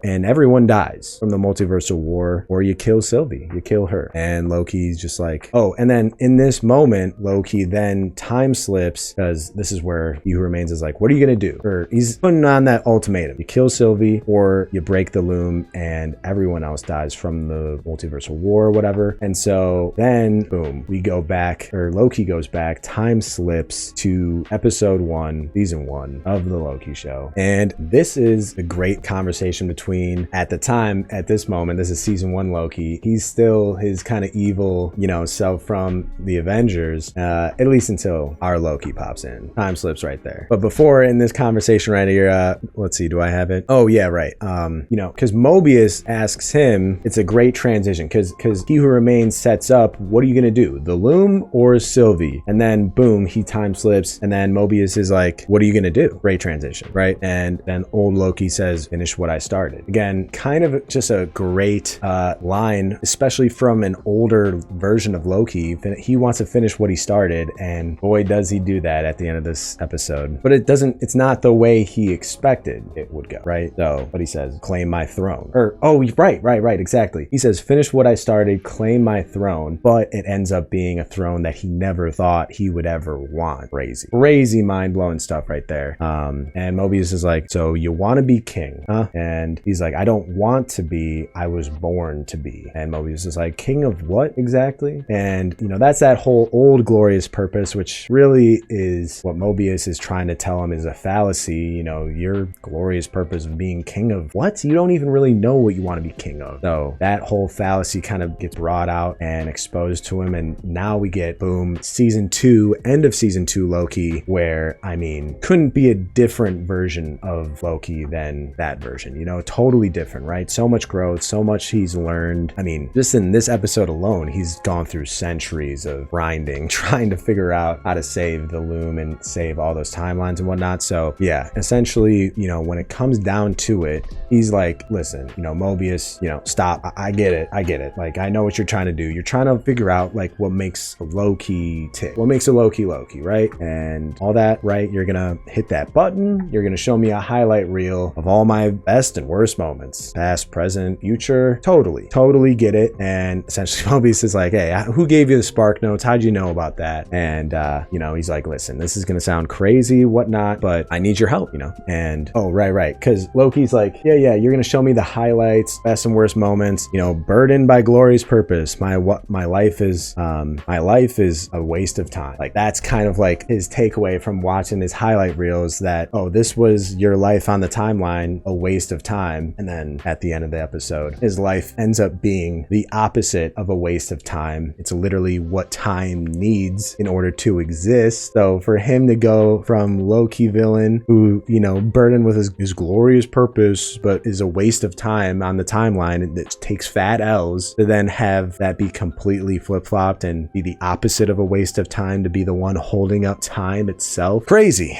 A: and everyone dies from the multiversal war, or you kill Sylvie, you kill her. And Loki's just like, oh, and then in this moment, Loki then time slips, because this is where he who remains is like, what are you gonna do? Or he's putting on that ultimatum: you kill Sylvie or you break the loom and everyone else dies from the multiversal war or whatever. And so then boom, we go back, or Loki goes back, time slips to episode 1, season 1 of the Loki show. And this is a great conversation between, at the time, at this moment, this is season 1 Loki. He's still his kind of evil, you know, self from the Avengers, at least until our Loki pops in. Time slips right there. But before, in this conversation right here, let's see, do I have it? Oh yeah, right. You know, because Mobius asks him, it's a great transition, because he who remains sets up, what are you gonna do, the loom or Sylvie? And then boom, he time slips, and then Mobius is like, what are you gonna do? Great transition, right? And then old Loki says, finish what I started. Again, kind of just a great line, especially from an older version of Loki. He wants to finish what he started, and boy does he do that at the end of this episode. But it's not the way he expected it would go, right? So what he says, claim my throne, or right, exactly. He says, finish what I started, claim my throne, but it ends up being a throne that he never thought he would ever want. Crazy mind-blowing stuff right there. And Mobius is like, so you want to be king, huh? And he's like, I don't want to be, I was born to be. And Mobius is like, king of what exactly? And you know, that's that whole old glorious purpose, which really is what Mobius is trying to tell him is a fallacy. You know, your glorious purpose of being king of what? You don't even really know what you want to be king of. So that whole fallacy kind of gets brought out and exposed to him. And now we get, boom, season 2, end of season 2 Loki, where, I mean, couldn't be a different version of Loki than that version, you know, totally different, right? So much growth, so much he's learned. I mean, just in this episode alone, he's gone through centuries of grinding, trying to figure out how to save the loom and save all those timelines and whatnot. So yeah, essentially, you know, when it comes down to it, he's like, listen, you know, Mobius, you know, stop. I get it. Like, I know what you're trying to do. You're trying to figure out like what makes a Loki tick, what makes a Loki, right? And all that, right? You're gonna hit that button. You're gonna show me a highlight reel of all my best and worst moments, past, present, future. Totally get it. And essentially Mobius is like, hey, who gave you the spark notes? How'd you know about that? And you know, he's like, listen, this is gonna sound crazy, whatnot, but I need your help, you know. And oh, right, because Loki's like, yeah, yeah, you're gonna show me the highlights, best and worst moments, you know, burdened by glorious purpose. My life is a waste of time. Like, that's kind of like his takeaway from watching his highlight reels, that, oh, this was your life on the timeline, a waste of time. And then at the end of the episode, his life ends up being the opposite of a waste of time. It's literally what time needs in order to exist. So for him to go from Loki villain who, you know, burdened with his glorious purpose, but is a waste of time on the timeline that takes fat L's, to then have that be completely flip-flopped and be the opposite of a waste of time, to be the one holding up time itself. Crazy,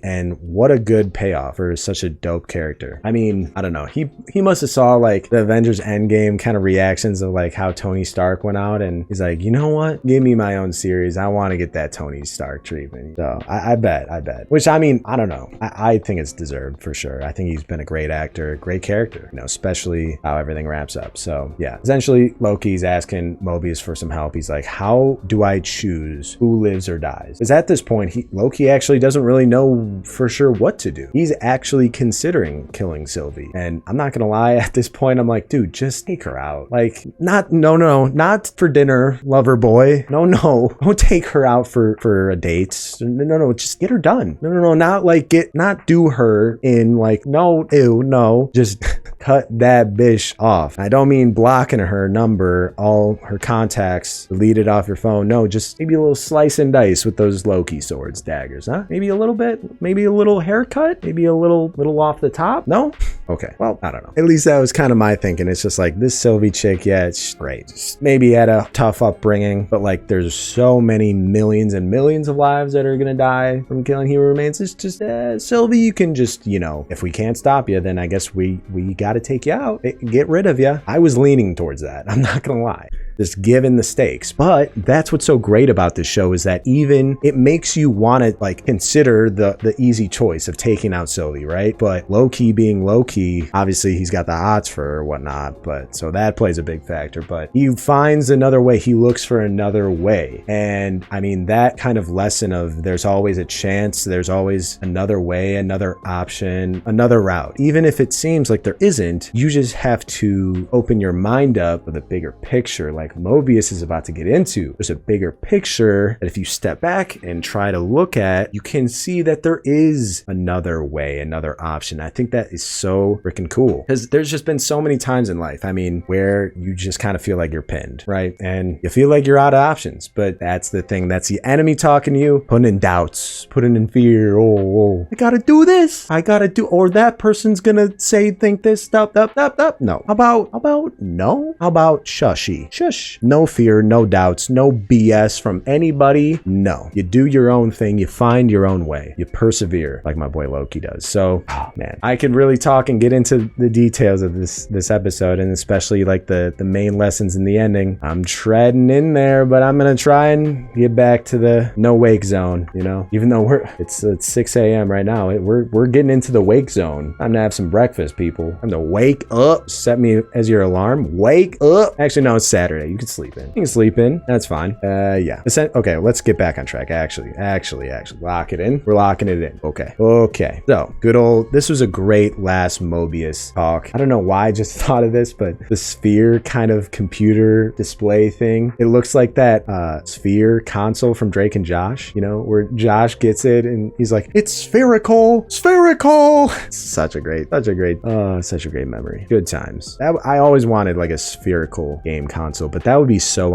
A: and what a good payoff for such a dope character. I mean, I don't know, he must have saw like the Avengers Endgame kind of reactions of like how Tony Stark went out, and he's like, you know what, give me my own series, I want to get that Tony Stark treatment. So I bet, which, I mean, I don't know, I think it's deserved for sure. I think he's been a great actor, great character, you know, especially how everything wraps up. So yeah, essentially Loki's asking Mobius for some help. He's like, how do I choose who lives or dies? Because at this point, Loki actually doesn't really know for sure what to do. He's actually considering killing Sylvie, and I'm not gonna lie, at this point I'm like, dude, just take her out. Like, not for dinner, lover boy, no, don't take her out for a date. No, just get her done. No, not do her in like, no, just cut that bitch off. I don't mean blocking her number, all her contacts, delete it off your phone. No, just maybe a little slice and dice with those Loki swords, daggers, huh? Maybe a little bit, maybe a little haircut, maybe a little off the top. No? Okay, well, I don't know. At least that was kind of my thinking. It's just like, this Sylvie chick, yeah, it's great. Just maybe had a tough upbringing, but like, there's so many millions and millions of lives that are gonna die from killing human remains. It's just, Sylvie, you can just, you know, if we can't stop you, then I guess we gotta take you out, get rid of you. I was leaning towards that, I'm not gonna lie, just given the stakes. But that's what's so great about this show, is that even it makes you want to like consider the easy choice of taking out Sylvie, right? But Loki being Loki, obviously he's got the hots for her or whatnot, but so that plays a big factor. But he finds another way, he looks for another way. And I mean, that kind of lesson of there's always a chance, there's always another way, another option, another route. Even if it seems like there isn't, you just have to open your mind up with a bigger picture, like Mobius is about to get into. There's a bigger picture that if you step back and try to look at, you can see that there is another way, another option. I think that is so freaking cool, because there's just been so many times in life, I mean, where you just kind of feel like you're pinned, right? And you feel like you're out of options. But that's the thing, that's the enemy talking to you, putting in doubts, putting in fear. Oh, I gotta do this, or that person's gonna think this stuff. No. How about shush? No fear, no doubts, no BS from anybody. No, you do your own thing, you find your own way, you persevere like my boy Loki does. So, oh man, I could really talk and get into the details of this episode, and especially like the main lessons in the ending. I'm treading in there, but I'm gonna try and get back to the no wake zone, you know, even though it's 6 a.m. right now. We're getting into the wake zone. I'm gonna have some breakfast, people. I'm gonna wake up. Set me as your alarm. Wake up. Actually, no, it's Saturday. You can sleep in. You can sleep in. That's fine. Yeah. Okay, let's get back on track. Actually, lock it in. We're locking it in. Okay. So, this was a great last Mobius talk. I don't know why I just thought of this, but the sphere kind of computer display thing, it looks like that sphere console from Drake and Josh, you know, where Josh gets it and he's like, it's spherical. Such a great memory. Good times. I always wanted like a spherical game console, but that would be so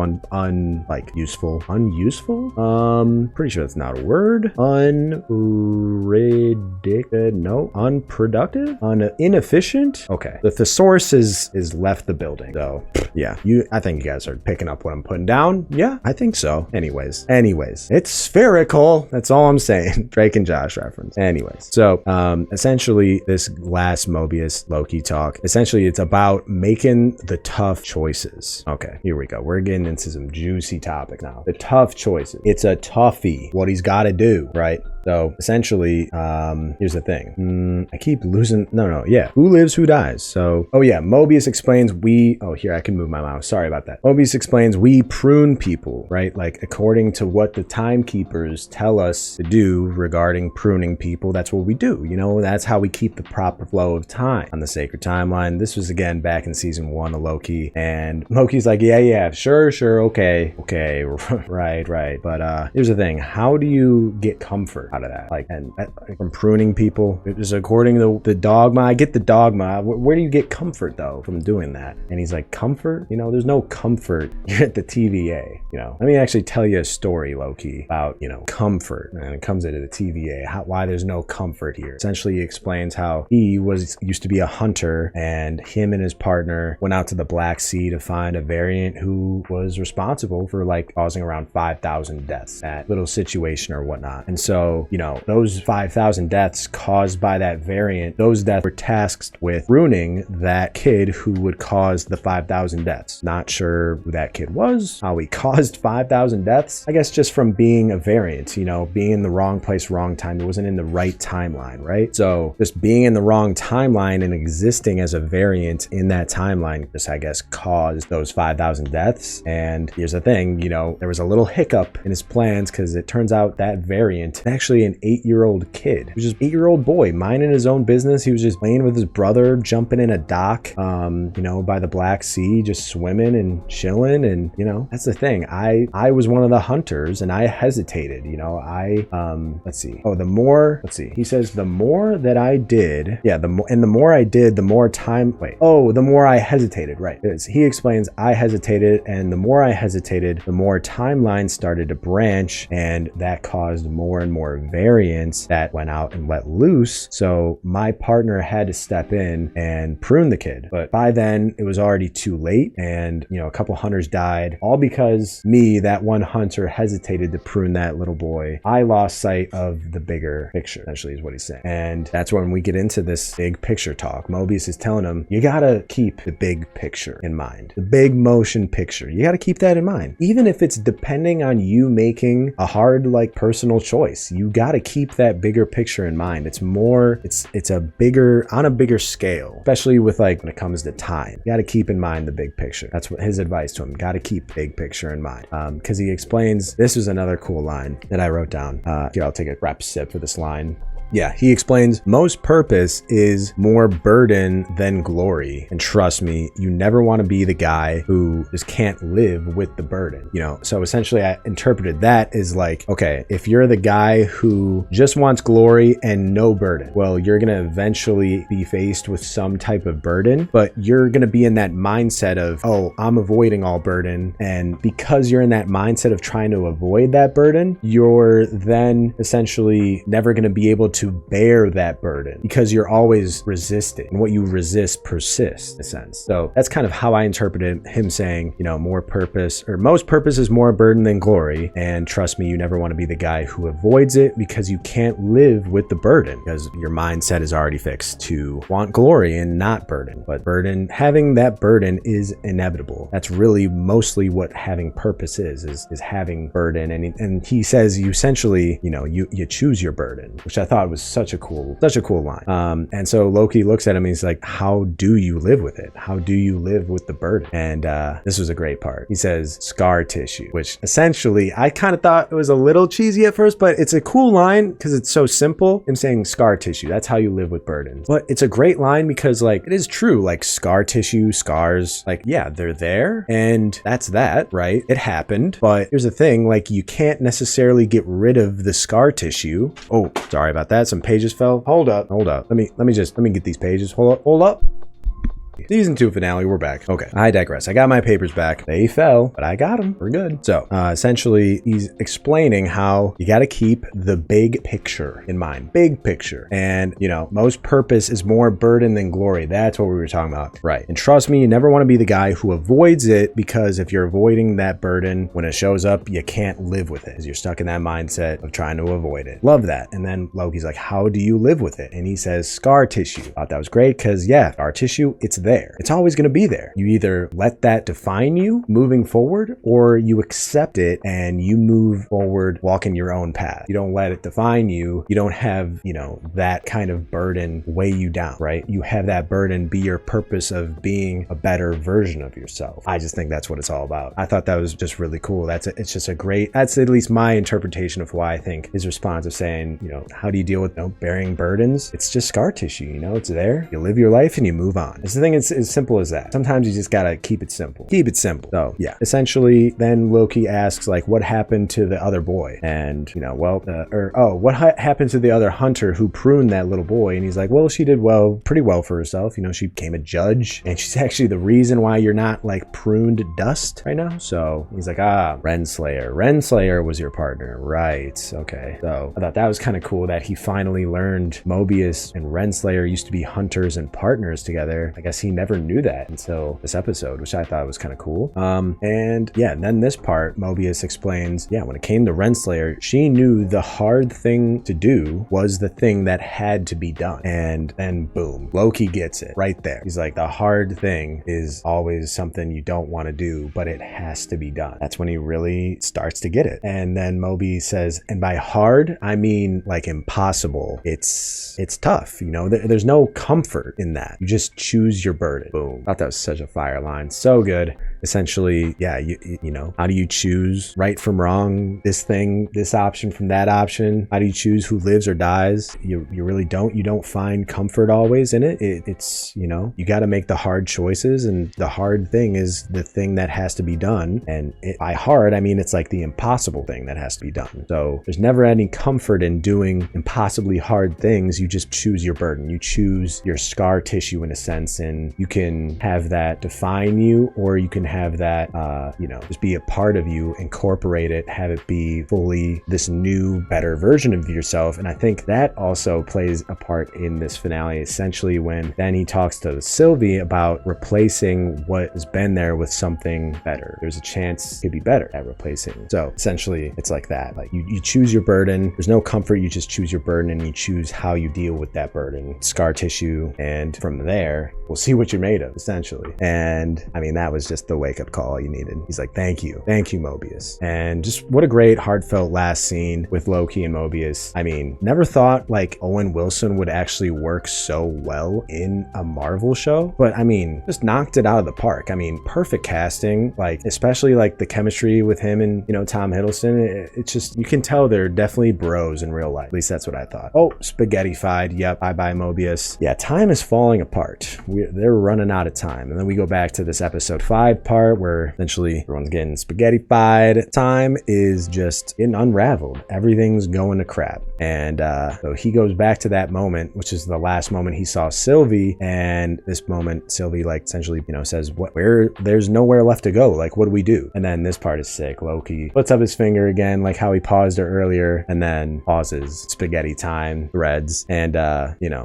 A: useful. Unuseful? Pretty sure that's not a word. Unproductive? Inefficient? Okay. The thesaurus is left the building. So yeah, I think you guys are picking up what I'm putting down. Yeah, I think so. Anyways, it's spherical. That's all I'm saying. Drake and Josh reference. Anyways, so essentially this last Mobius Loki talk, essentially it's about making the tough choices. Okay, here we go. We're getting into some juicy topic now. The tough choices. It's a toughie. What he's got to do, right? So essentially, here's the thing. I keep losing. No, yeah. Who lives, who dies? So, oh yeah, Mobius explains here, I can move my mouse. Sorry about that. Mobius explains we prune people, right? Like according to what the timekeepers tell us to do regarding pruning people, that's what we do. You know, that's how we keep the proper flow of time on the sacred timeline. This was again back in season 1 of Loki, and Loki's like, yeah, sure, okay, right. But here's the thing: how do you get comfort out of that? Like, and from pruning people, it was according to the dogma. I get the dogma. Where do you get comfort though from doing that? And he's like, comfort? You know, there's no comfort. You're at the TVA. You know, let me actually tell you a story, Loki, about comfort, and it comes into the TVA. Why there's no comfort here. Essentially, he explains how he used to be a hunter, and him and his partner went out to the Black Sea to find a variant who was responsible for like causing around 5,000 deaths. That little situation or whatnot. And so, those 5,000 deaths caused by that variant, those deaths were tasked with ruining that kid who would cause the 5,000 deaths. Not sure who that kid was, how he caused 5,000 deaths. I guess just from being a variant, being in the wrong place, wrong time. It wasn't in the right timeline, right? So just being in the wrong timeline and existing as a variant in that timeline just, I guess, caused those 5,000 deaths. And here's the thing, there was a little hiccup in his plans because it turns out that variant, actually an 8-year-old kid, he was just 8-year-old boy minding his own business. He was just playing with his brother, jumping in a dock, by the Black Sea, just swimming and chilling. And, that's the thing. I was one of the hunters and I hesitated, let's see. Oh, he says the more that I did, the more I did, the more the more I hesitated, right? He explains I hesitated, and the more I hesitated, the more timelines started to branch, and that caused more and more variants that went out and let loose. So my partner had to step in and prune the kid. But by then it was already too late, and a couple hunters died, all because me, that one hunter, hesitated to prune that little boy. I lost sight of the bigger picture, essentially, is what he's saying. And that's when we get into this big picture talk. Mobius is telling him, you gotta keep the big picture in mind, the big motion picture. You gotta keep that in mind, even if it's depending on you making a hard, like, personal choice. You gotta keep that bigger picture in mind. It's on a bigger scale, especially with like when it comes to time. You gotta keep in mind the big picture. That's what his advice to him. Gotta keep big picture in mind. Because he explains, this is another cool line that I wrote down. Here, I'll take a rap sip for this line. Yeah, he explains, most purpose is more burden than glory. And trust me, you never want to be the guy who just can't live with the burden. So essentially I interpreted that as like, okay, if you're the guy who just wants glory and no burden, well, you're going to eventually be faced with some type of burden, but you're going to be in that mindset of, oh, I'm avoiding all burden. And because you're in that mindset of trying to avoid that burden, you're then essentially never going to be able to bear that burden because you're always resisting, and what you resist persists, in a sense. So that's kind of how I interpreted him saying, more purpose, or most purpose is more burden than glory. And trust me, you never want to be the guy who avoids it because you can't live with the burden, because your mindset is already fixed to want glory and not burden. But having that burden is inevitable. That's really mostly what having purpose is having burden. And he says you essentially, you choose your burden, which I thought was such a cool line. And so Loki looks at him and he's like, how do you live with it? How do you live with the burden? And this was a great part. He says scar tissue, which essentially I kind of thought it was a little cheesy at first, but it's a cool line because it's so simple. Him saying scar tissue, that's how you live with burdens. But it's a great line because, like, it is true. Like, scar tissue, scars, like, yeah, they're there, and that's that, right? It happened. But here's the thing, like, you can't necessarily get rid of the scar tissue. Oh, sorry about that. Some pages fell. Hold up. Let me get these pages. Hold up. Season 2 finale, we're back. Okay, I digress. I got my papers back. They fell, but I got them. We're good. So, essentially, he's explaining how you got to keep the big picture in mind. Big picture. And, most purpose is more burden than glory. That's what we were talking about. Right. And trust me, you never want to be the guy who avoids it, because if you're avoiding that burden, when it shows up, you can't live with it, because you're stuck in that mindset of trying to avoid it. Love that. And then Loki's like, how do you live with it? And he says, scar tissue. Thought that was great because, yeah, scar tissue, it's there. there. It's always going to be there. You either let that define you moving forward, or you accept it and you move forward walking your own path. You don't let it define you. You don't have, that kind of burden weigh you down, right? You have that burden be your purpose of being a better version of yourself. I just think that's what it's all about. I thought that was just really cool. That's at least my interpretation of why I think his response of saying, how do you deal with bearing burdens? It's just scar tissue, it's there. You live your life and you move on. It's the thing, it's as simple as that. Sometimes you just gotta keep it simple. So yeah, essentially then Loki asks like, what happened to the other boy? And what happened to the other hunter who pruned that little boy? And he's like, well, she did pretty well for herself. She became a judge, and she's actually the reason why you're not like pruned to dust right now. So he's like, Renslayer was your partner, right? Okay. So I thought that was kind of cool that he finally learned Mobius and Renslayer used to be hunters and partners together. I guess he never knew that until this episode, which I thought was kind of cool. And then this part, Mobius explains, when it came to Renslayer, she knew the hard thing to do was the thing that had to be done. And then boom, Loki gets it right there. He's like, the hard thing is always something you don't want to do, but it has to be done. That's when he really starts to get it. And then Moby says, and by hard, I mean like impossible. It's tough. There's no comfort in that. You just choose your burden. Boom. I thought that was such a fire line. So good. Essentially, how do you choose right from wrong, this thing, this option from that option? How do you choose who lives or dies? You really don't. You don't find comfort always in it. It's you got to make the hard choices, and the hard thing is the thing that has to be done. And by hard, I mean it's like the impossible thing that has to be done. So there's never any comfort in doing impossibly hard things. You just choose your burden. You choose your scar tissue in a sense, and you can have that define you, or you can have that just be a part of you, incorporate it, have it be fully this new better version of yourself. And I think that also plays a part in this finale, essentially when then he talks to Sylvie about replacing what has been there with something better. There's a chance it could be better at replacing. So essentially it's like that, like you choose your burden. There's no comfort. You just choose your burden, and you choose how you deal with that burden, scar tissue, and from there we'll see what you're made of, essentially. And I mean, that was just the wake-up call you needed. He's like, thank you Mobius. And just what a great heartfelt last scene with Loki and Mobius. I mean, never thought like Owen Wilson would actually work so well in a Marvel show, but I mean, just knocked it out of the park. I mean, perfect casting, like especially like the chemistry with him and Tom Hiddleston. It's just, you can tell they're definitely bros in real life. At least that's what I thought. Oh, spaghetti-fied. Yep, bye Mobius. Yeah, time is falling apart. They're running out of time. And then we go back to this episode 5 part where essentially everyone's getting spaghetti-fied. Time is just getting unraveled. Everything's going to crap. And so he goes back to that moment, which is the last moment he saw Sylvie. And this moment, Sylvie like essentially, says, there's nowhere left to go. Like, what do we do? And then this part is sick. Loki puts up his finger again, like how he paused it earlier, and then pauses spaghetti time threads. And,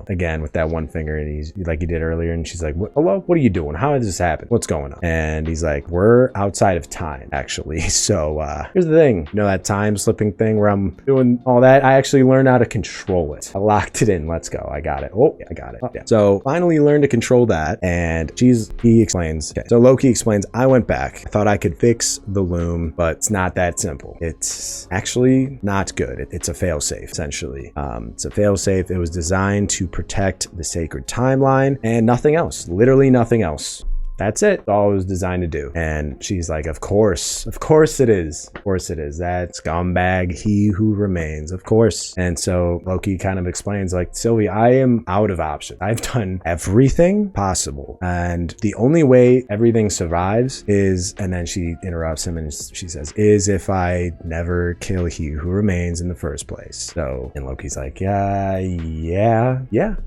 A: again, with that one finger, and he's like he did earlier. And she's like, hello, what are you doing? How did this happen? What's going on? And he's like, we're outside of time, actually. So here's the thing, that time slipping thing where I'm doing all that. I actually learned how to control it. I locked it in. Let's go. I got it. Oh, yeah, I got it. Oh, yeah. So finally learned to control that. And he explains. Okay. So Loki explains, I went back. I thought I could fix the loom, but it's not that simple. It's actually not good. It's a failsafe, essentially. It's a failsafe. It was designed to protect the sacred timeline and nothing else. Literally nothing else. That's it. That's all it was designed to do. And she's like, of course it is. Of course it is. That scumbag, he who remains, of course. And so Loki kind of explains like, Sylvie, I am out of options. I've done everything possible. And the only way everything survives is, and then she interrupts him and she says, is if I never kill he who remains in the first place. So, and Loki's like, yeah,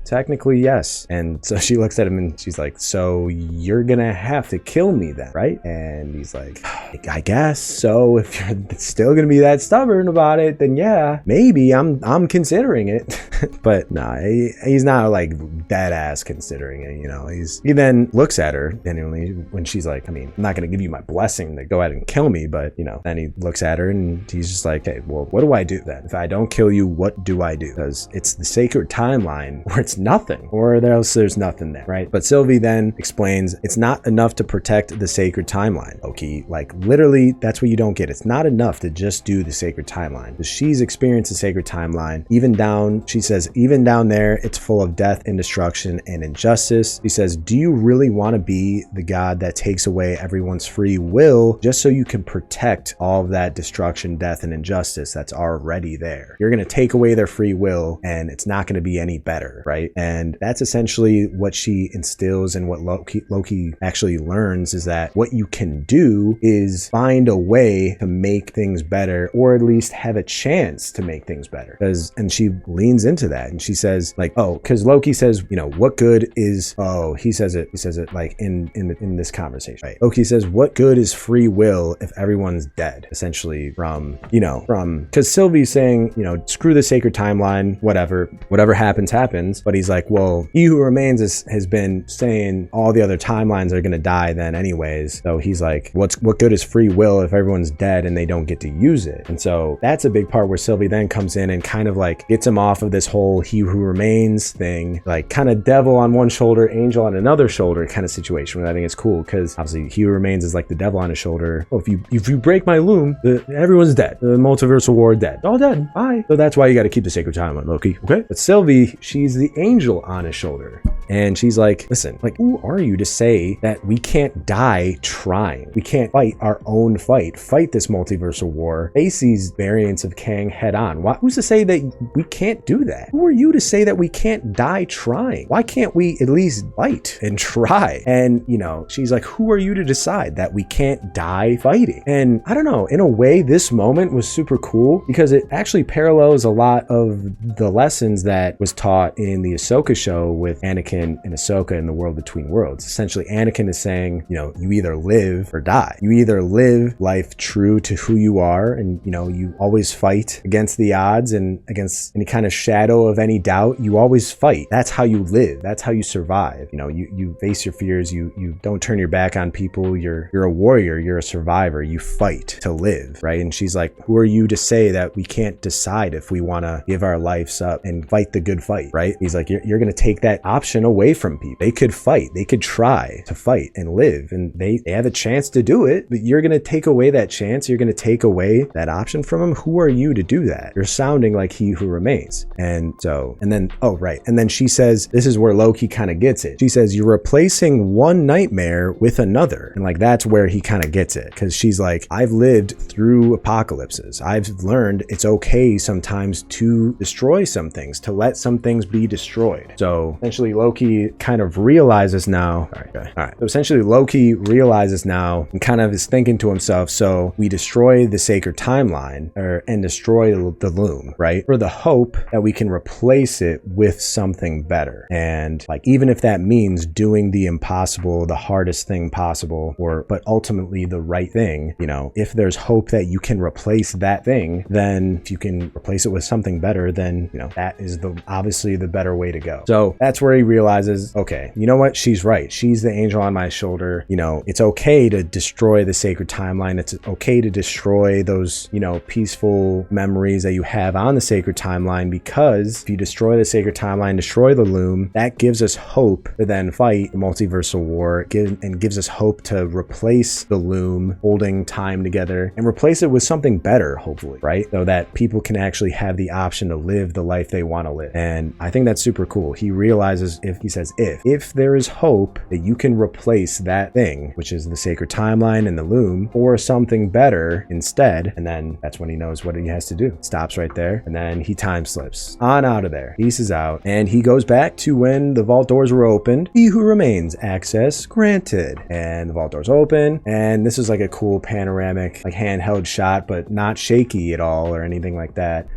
A: technically yes. And so she looks at him and she's like, so you're gonna gonna have to kill me then, right? And he's like, I guess so. If you're still gonna be that stubborn about it, then yeah, maybe I'm considering it. But nah, he's not like dead ass considering it, you know. He then looks at her genuinely when she's like, I mean, I'm not gonna give you my blessing to go ahead and kill me, but you know, then he looks at her and he's just like, hey, well, what do I do then? If I don't kill you, what do I do? Because it's the sacred timeline where it's nothing, or else there's nothing there, right? But Sylvie then explains it's not enough to protect the sacred timeline. Loki, like literally, that's what you don't get. It's not enough to just do the sacred timeline. Because she's experienced the sacred timeline. Even down, she says, even down there, it's full of death and destruction and injustice. She says, do you really want to be the God that takes away everyone's free will just so you can protect all of that destruction, death, and injustice that's already there? You're going to take away their free will and it's not going to be any better, right? And that's essentially what she instills, and what Loki actually learns is that what you can do is find a way to make things better, or at least have a chance to make things better. And she leans into that and she says like, oh, because Loki says, you know, what good is, oh, he says it like in this conversation, right? Loki says, what good is free will if everyone's dead? Essentially from because Sylvie's saying, you know, screw the sacred timeline, whatever happens, but he's like, well, he who remains has been saying all the other timelines are going to die then anyways. So he's like, what good is free will if everyone's dead and they don't get to use it? And so that's a big part where Sylvie then comes in and kind of like gets him off of this whole he who remains thing, like kind of devil on one shoulder, angel on another shoulder kind of situation. I think it's cool because obviously he who remains is like the devil on his shoulder. Oh, if you break my loom, everyone's dead. The multiversal war dead. All dead. Bye. So that's why you got to keep the sacred timeline, Loki. Okay. But Sylvie, she's the angel on his shoulder. And she's like, listen, like, who are you to say that we can't die trying? We can't fight our own fight this multiversal war, face these variants of Kang head on. Who's to say that we can't do that? Who are you to say that we can't die trying? Why can't we at least fight and try? And, you know, she's like, who are you to decide that we can't die fighting? And I don't know, in a way, this moment was super cool because it actually parallels a lot of the lessons that was taught in the Ahsoka show with Anakin and Ahsoka in the World Between Worlds. Essentially, Anakin is saying, you know, you either live or die. You either live life true to who you are and, you know, you always fight against the odds and against any kind of shadow of any doubt. You always fight. That's how you live. That's how you survive. You know, you face your fears. You don't turn your back on people. You're a warrior. You're a survivor. You fight to live, right? And she's like, who are you to say that we can't decide if we want to give our lives up and fight the good fight, right? He's like, you're going to take that option away from people. They could fight. They could try to fight and live, and they have a chance to do it, but you're going to take away that chance. You're going to take away that option from them. Who are you to do that? You're sounding like he who remains. And then she says, this is where Loki kind of gets it. She says, you're replacing one nightmare with another. And like, that's where he kind of gets it. Cause she's like, I've lived through apocalypses. I've learned it's okay sometimes to destroy some things, to let some things be destroyed. So essentially Loki kind of realizes now, all right. So essentially Loki realizes now and kind of is thinking to himself, so we destroy the sacred timeline and destroy the loom, right? For the hope that we can replace it with something better. And like, even if that means doing the impossible, the hardest thing possible, but ultimately the right thing, you know, if there's hope that you can replace that thing, then if you can replace it with something better, then, you know, that is obviously the better way to go. So that's where he realizes, okay, you know what? She's right. She's the angel on my shoulder. You know, it's okay to destroy the sacred timeline. It's okay to destroy those, you know, peaceful memories that you have on the sacred timeline, because if you destroy the sacred timeline, destroy the loom, that gives us hope to then fight the multiversal war and gives us hope to replace the loom, holding time together, and replace it with something better, hopefully, right? So that people can actually have the option to live the life they want to live. And I think that's super cool. He realizes, if there is hope that you can replace that thing, which is the sacred timeline and the loom, or something better instead, and then that's when he knows what he has to do. Stops right there, and then he time slips on out of there. Pieces out, and he goes back to when the vault doors were opened. He who remains, access granted. And the vault doors open, and this is like a cool panoramic, like handheld shot, but not shaky at all or anything like that.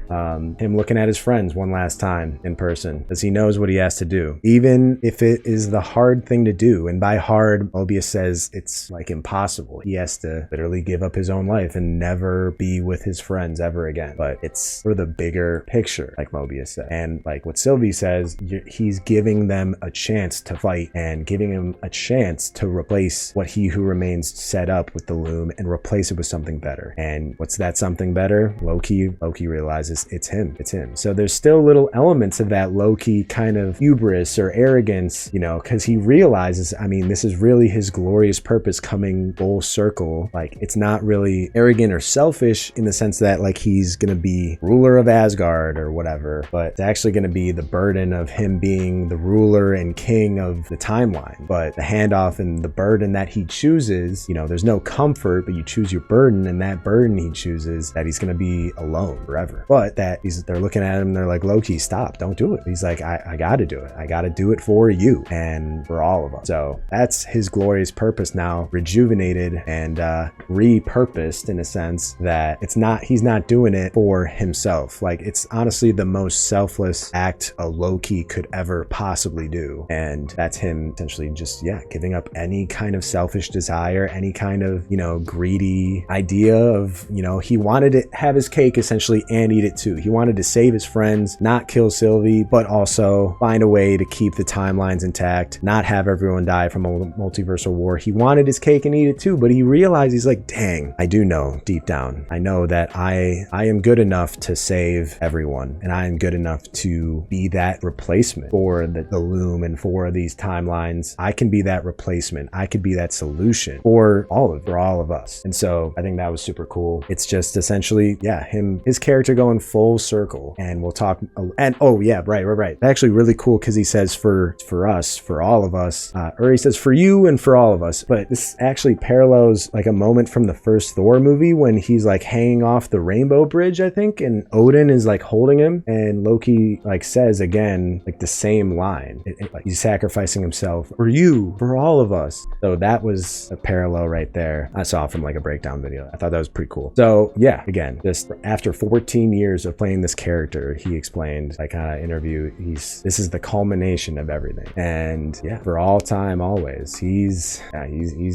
A: Him looking at his friends one last time in person, as he knows what he has to do, even if it is the hard thing to do. And by die hard. Mobius says it's like impossible. He has to literally give up his own life and never be with his friends ever again. But it's for the bigger picture, like Mobius said. And like what Sylvie says, he's giving them a chance to fight and giving him a chance to replace what He Who Remains set up with the loom and replace it with something better. And what's that something better? Loki realizes it's him. So there's still little elements of that Loki kind of hubris or arrogance, you know, because he realizes, I mean, this is really his glorious purpose coming full circle. Like, it's not really arrogant or selfish in the sense that like he's gonna be ruler of Asgard or whatever, but it's actually gonna be the burden of him being the ruler and king of the timeline. But the handoff and the burden that he chooses, you know, there's no comfort, but you choose your burden, and that burden he chooses that he's gonna be alone forever. But that they're looking at him, they're like, Loki, stop, don't do it. He's like, I gotta do it. I gotta do it for you and for all of us. So that's his glorious purpose now, rejuvenated and repurposed in a sense that he's not doing it for himself. Like, it's honestly the most selfless act a Loki could ever possibly do. And that's him essentially just, giving up any kind of selfish desire, any kind of, you know, greedy idea of, you know, he wanted to have his cake essentially and eat it too. He wanted to save his friends, not kill Sylvie, but also find a way to keep the timelines intact, not have everyone die from a multiversal war. He wanted his cake and eat it too, but he realized, he's like, dang, I do know deep down, I know that I am good enough to save everyone, and I am good enough to be that replacement for the loom and for these timelines. I can be that replacement. I could be that solution for all of us. And so I think that was super cool. It's just essentially, his character going full circle. And we'll talk, and right. Actually really cool, because he says for us, for all of us, or he says for you and for all of us. But this actually parallels like a moment from the first Thor movie when he's like hanging off the rainbow bridge, I think, and Odin is like holding him, and Loki like says again like the same line. Like, he's sacrificing himself for you, for all of us. So that was a parallel right there. I saw from like a breakdown video. I thought that was pretty cool. So yeah, again, just after 14 years of playing this character, he explained, like, kind of interview, this is the culmination of everything. And for all time, always, he's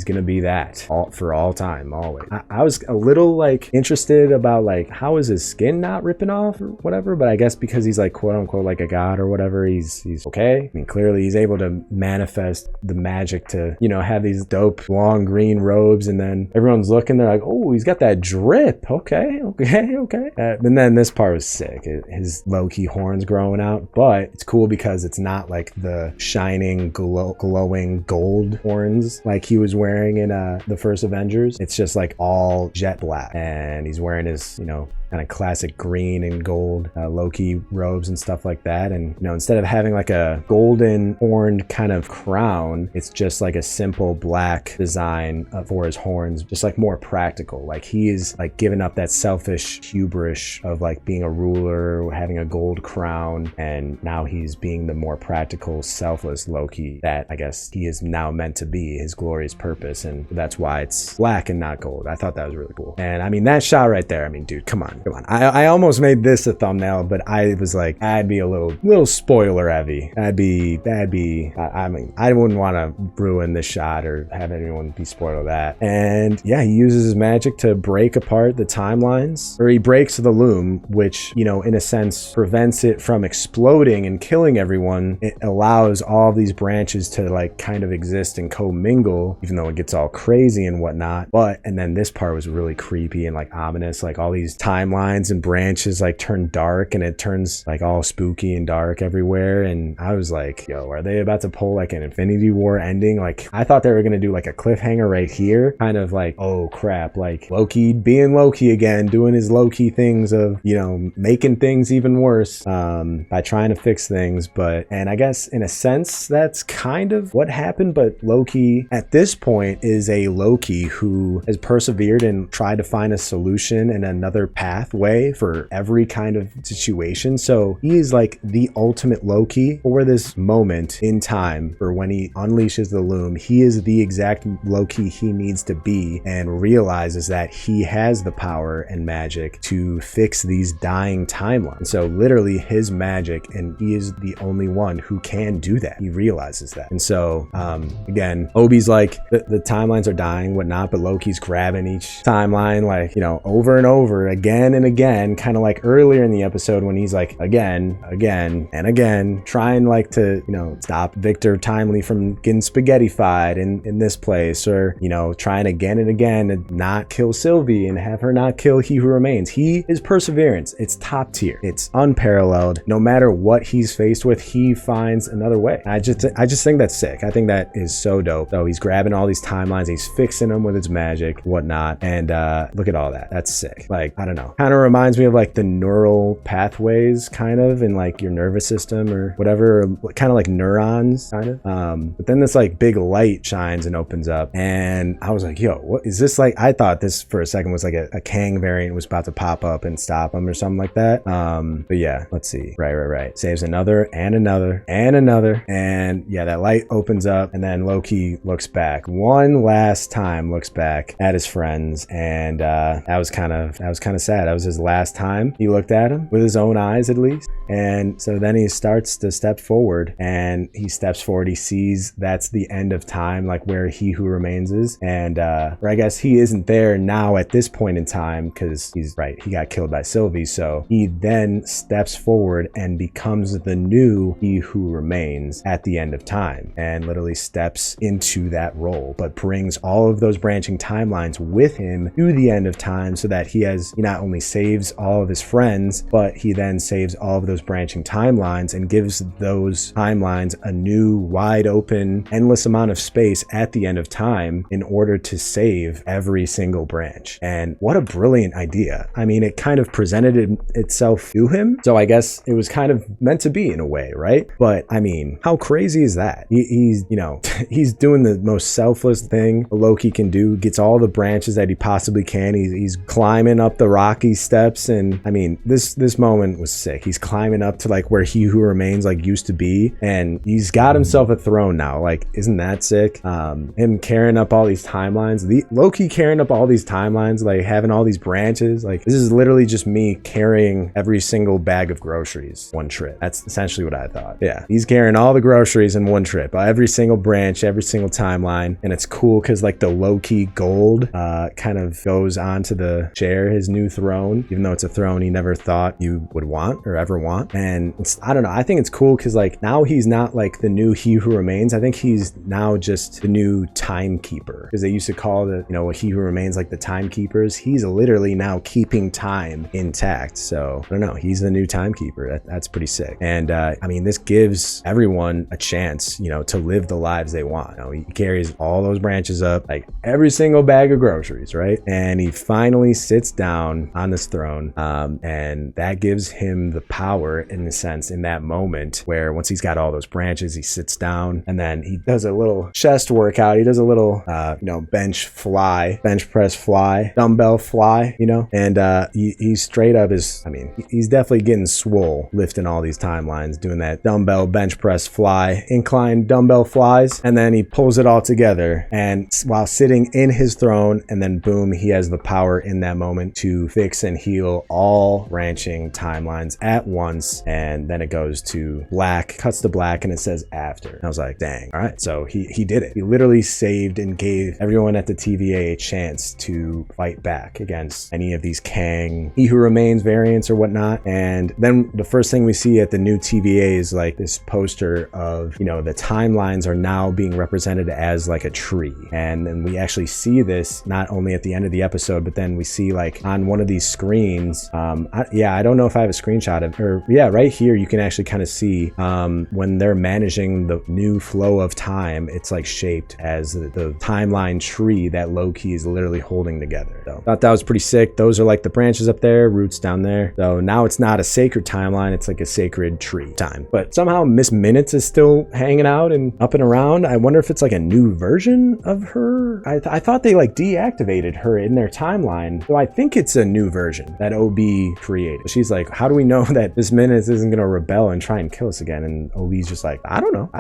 A: gonna be that for all time, always. I was a little like interested about like, how is his skin not ripping off or whatever, but I guess because he's like quote unquote like a god or whatever, he's okay. I mean, clearly he's able to manifest the magic to, you know, have these dope long green robes, and then everyone's looking, they're like, oh, he's got that drip. Okay. And then this part was sick. His Loki horns growing out, but it's cool because it's not like the shining glowing gold horns like he was wearing in the first Avengers. It's just like all jet black, and he's wearing his, you know, kind of classic green and gold Loki robes and stuff like that. And, you know, instead of having like a golden horned kind of crown, it's just like a simple black design for his horns, just like more practical. Like, he is like giving up that selfish hubris of like being a ruler, having a gold crown, and now he's being the more practical, selfless Loki that I guess he is now meant to be, his glorious purpose. And that's why it's black and not gold. I thought that was really cool. And I mean, that shot right there, I mean, dude, come on. I almost made this a thumbnail, but I was like, I'd be a little spoiler heavy. I mean, I wouldn't want to ruin this shot or have anyone be spoiled of that. And he uses his magic to break apart the timelines, or he breaks the loom, which, you know, in a sense prevents it from exploding and killing everyone. It allows all these branches to like kind of exist and commingle, even though it gets all crazy and whatnot. And then this part was really creepy and like ominous, like all these timelines and branches like turn dark, and it turns like all spooky and dark everywhere. And I was like, yo, are they about to pull like an Infinity War ending? Like, I thought they were gonna do like a cliffhanger right here, kind of like, oh crap, like Loki being Loki again, doing his Loki things of, you know, making things even worse by trying to fix things. And I guess in a sense that's kind of what happened, but Loki at this point is a Loki who has persevered and tried to find a solution and another pathway for every kind of situation. So he is like the ultimate Loki for this moment in time, for when he unleashes the loom. He is the exact Loki he needs to be, and realizes that he has the power and magic to fix these dying timelines. So literally his magic, and he is the only one who can do that. He realizes that. And so Again, Obi's like, the timelines are dying, whatnot, but Loki's grabbing each timeline, like, you know, over and over, again and again, kind of like earlier in the episode when he's like, again, and again, trying like to, you know, stop Victor Timely from getting spaghettified in this place, or, you know, trying again and again to not kill Sylvie and have her not kill He Who Remains. His perseverance, it's top tier. It's unparalleled. No matter what he's faced with, he finds another way. I just think that's sick. I think that is so dope. So he's grabbing all these timelines, he's fixing them with his magic, whatnot, and look at all that. That's sick. Like, I don't know. Kind of reminds me of like the neural pathways, kind of, in like your nervous system or whatever, kind of like neurons, kind of. But then this like big light shines and opens up, and I was like, yo, what is this? Like, I thought this for a second was like a Kang variant was about to pop up and stop him or something like that. But yeah, let's see. Right. Saves another and another and another, and yeah, that light opens up, and then Loki looks back one last time, looks back at his friends, and that was kind of sad. That was his last time he looked at him with his own eyes, at least. And so then he starts to step forward, and he steps forward. He sees that's the end of time, like where He Who Remains is, and or I guess he isn't there now at this point in time, because he got killed by Sylvie. So he then steps forward and becomes the new He Who Remains at the end of time, and literally steps into that role, but brings all of those branching timelines with him to the end of time, so that he not only saves all of his friends, but he then saves all of those branching timelines and gives those timelines a new, wide open, endless amount of space at the end of time in order to save every single branch. And what a brilliant idea. I mean, it kind of presented itself to him, so I guess it was kind of meant to be in a way, right? But I mean, how crazy is that? He's, you know, he's doing the most selfless thing Loki can do, gets all the branches that he possibly can. He's climbing up the rocky steps, and I mean, this moment was sick. He's climbing up to like where He Who Remains like used to be, and he's got himself a throne now. Like, isn't that sick? Him carrying up all these timelines, Loki carrying up all these timelines, like having all these branches. Like, this is literally just me carrying every single bag of groceries one trip. That's essentially what I thought. Yeah, he's carrying all the groceries in one trip, every single branch, every single timeline. And it's cool because like the Loki gold kind of goes onto the chair, his new throne, even though it's a throne he never thought you would want or ever want. And I don't know, I think it's cool because like now he's not like the new He Who Remains. I think he's now just the new timekeeper, because they used to call the, you know, He Who Remains like the timekeepers. He's literally now keeping time intact. So I don't know, he's the new timekeeper. That's pretty sick. And I mean, this gives everyone a chance, you know, to live the lives they want. You know, he carries all those branches up, like every single bag of groceries, right? And he finally sits down on this throne, and that gives him the power, in a sense, in that moment where once he's got all those branches, he sits down, and then he does a little chest workout. He does a little you know, bench press fly, dumbbell fly, you know, and he's straight up is, I mean, he's definitely getting swole lifting all these timelines, doing that dumbbell bench press fly, incline dumbbell flies, and then he pulls it all together, and while sitting in his throne, and then boom, he has the power in that moment to fix and heal all branching timelines at once. And then it goes to black, cuts to black, and it says after. And I was like, dang, all right, so he did it. He literally saved and gave everyone at the TVA a chance to fight back against any of these Kang, He Who Remains variants or whatnot. And then the first thing we see at the new TVA is like this poster of, you know, the timelines are now being represented as like a tree. And then we actually see this not only at the end of the episode, but then we see like on one of these screens, I don't know if I have a screenshot of, or yeah, right here you can actually kind of see when they're managing the new flow of time, it's like shaped as the timeline tree that Loki is literally holding together. So thought that was pretty sick. Those are like the branches up there, roots down there. So now it's not a sacred timeline, it's like a sacred tree time. But somehow Miss Minutes is still hanging out and up and around. I wonder if it's like a new version of her. I thought they like deactivated her in their timeline, so I think it's a new version that OB created. She's like, how do we know that Miss Minutes isn't gonna rebel and try and kill us again? And OB's just like, I don't know.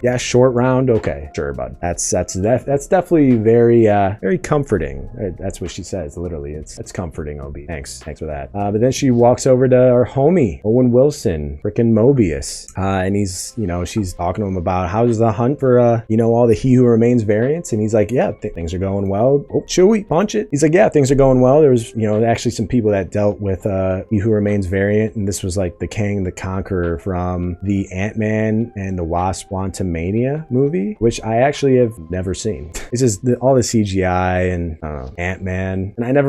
A: Yeah, short round, okay, sure, bud. That's definitely very comforting. That's what she says, literally. It's comforting, OB. Thanks for that. But then she walks over to our homie Owen Wilson, freaking Mobius, and he's, you know, she's talking to him about how's the hunt for, you know, all the He Who Remains variants. And he's like, yeah, things are going well. Oh, should we punch it? He's like, yeah, things are going well. There was, you know, actually some people that dealt with He Who Remains variant. And this was like the Kang the Conqueror from the Ant-Man and the Wasp Quantumania movie, which I actually have never seen. It's just all the CGI and I don't know, Ant-Man. And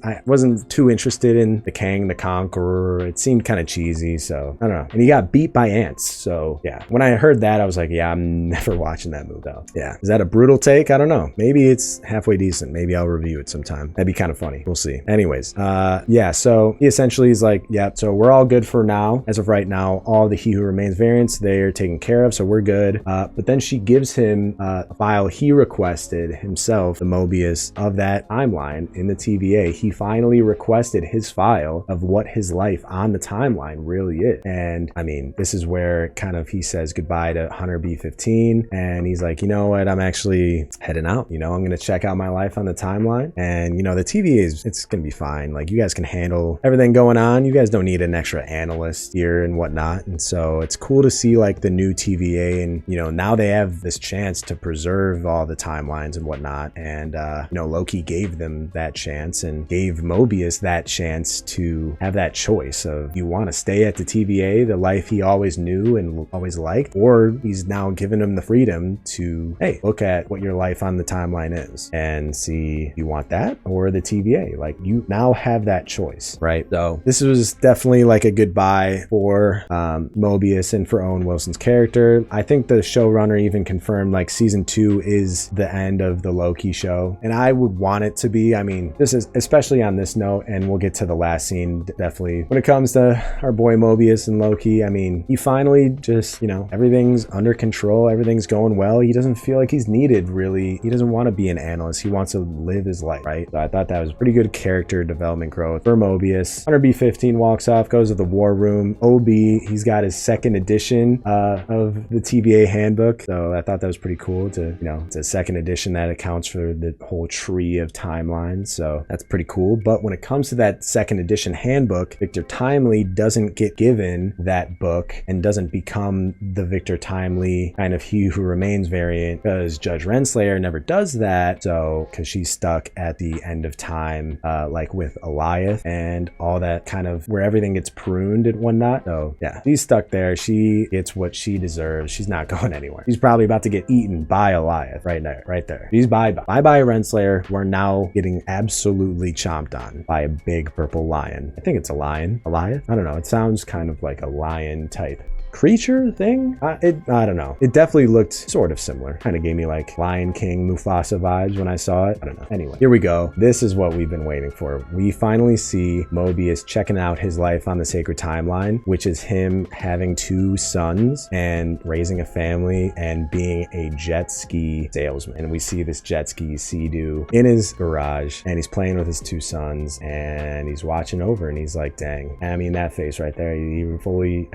A: I wasn't too interested in the Kang the Conqueror. It seemed kind of cheesy, so I don't know. And he got beat by ants, so yeah. When I heard that, I was like, yeah, I'm never watching that movie though. Yeah, is that a brutal take? I don't know. Maybe it's halfway decent. Maybe I'll review it sometime. That'd be kind of funny. We'll see. Anyways, yeah, so he essentially is like, yeah, so we're all good for now. As of right now, all the He Who Remains variants, they're taken care of, so we're good. But then she gives him a file he requested himself, the Mobius of that timeline in the TVA. He finally requested his file of what his life on the timeline really is. And I mean, this is where kind of he says goodbye to Hunter B-15, and he's like, you know what, I'm actually heading out. You know, I'm gonna check out my life on the timeline, and you know, the TVA it's gonna be fine. Like, you guys can handle everything going on. You guys don't need an extra analyst here and whatnot. And so it's cool to see like the new TVA, and you know, now they have this chance to preserve all the timelines and whatnot. And you know, Loki gave them that chance and gave Mobius that chance to have that choice of, you want to stay at the TVA, the life he always knew and always liked, or he's now given him the freedom to, hey, look at what your life on the timeline is and see, you want that or the TVA. Like, you now have that choice, right? So this was definitely like a goodbye for Mobius and for Owen Wilson's character. I think the showrunner even confirmed like season 2 is the end of the Loki show, and I would want it to be. I mean, this is especially on this note, and we'll get to the last scene definitely when it comes to our boy Mobius and Loki. I mean, he finally just, you know, everything's under control, everything's going well. He doesn't feel like he's needed, really. He doesn't want to be an analyst. He wants to live his life, right? So I thought that was pretty good character development growth for Mobius. Hunter B-15 walks off, goes to the war room. OB, he's got his second edition of the TVA handbook. So I thought that was pretty cool to, you know, it's a second edition that accounts for the whole tree of timelines. So that's pretty cool. But when it comes to that second edition handbook, Victor Timely doesn't get given that book and doesn't become the Victor Timely kind of He Who Remains variant, because Judge Renslayer never does that. So because she's stuck at the end of time, like with Eliath and all that, kind of where everything gets pruned and whatnot. So yeah, she's stuck there. She gets what she deserves. She's not going anywhere. She's probably about to get eaten by Eliath right there. She's bye Renslayer. We're now getting absolutely chomped on by a big purple lion. I think it's a lion. Eliath? I don't know. It sounds kind of like a lion type creature thing. I don't know. It definitely looked sort of similar. Kind of gave me like Lion King Mufasa vibes when I saw it. I don't know. Anyway, here we go. This is what we've been waiting for. We finally see Mobius checking out his life on the sacred timeline, which is him having 2 sons and raising a family and being a jet ski salesman. And we see this jet ski Sea-Doo in his garage, and he's playing with his 2 sons, and he's watching over, and he's like, dang. I mean, that face right there, he fully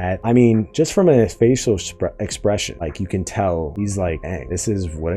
A: just from a facial expression, like, you can tell he's like, dang, this is what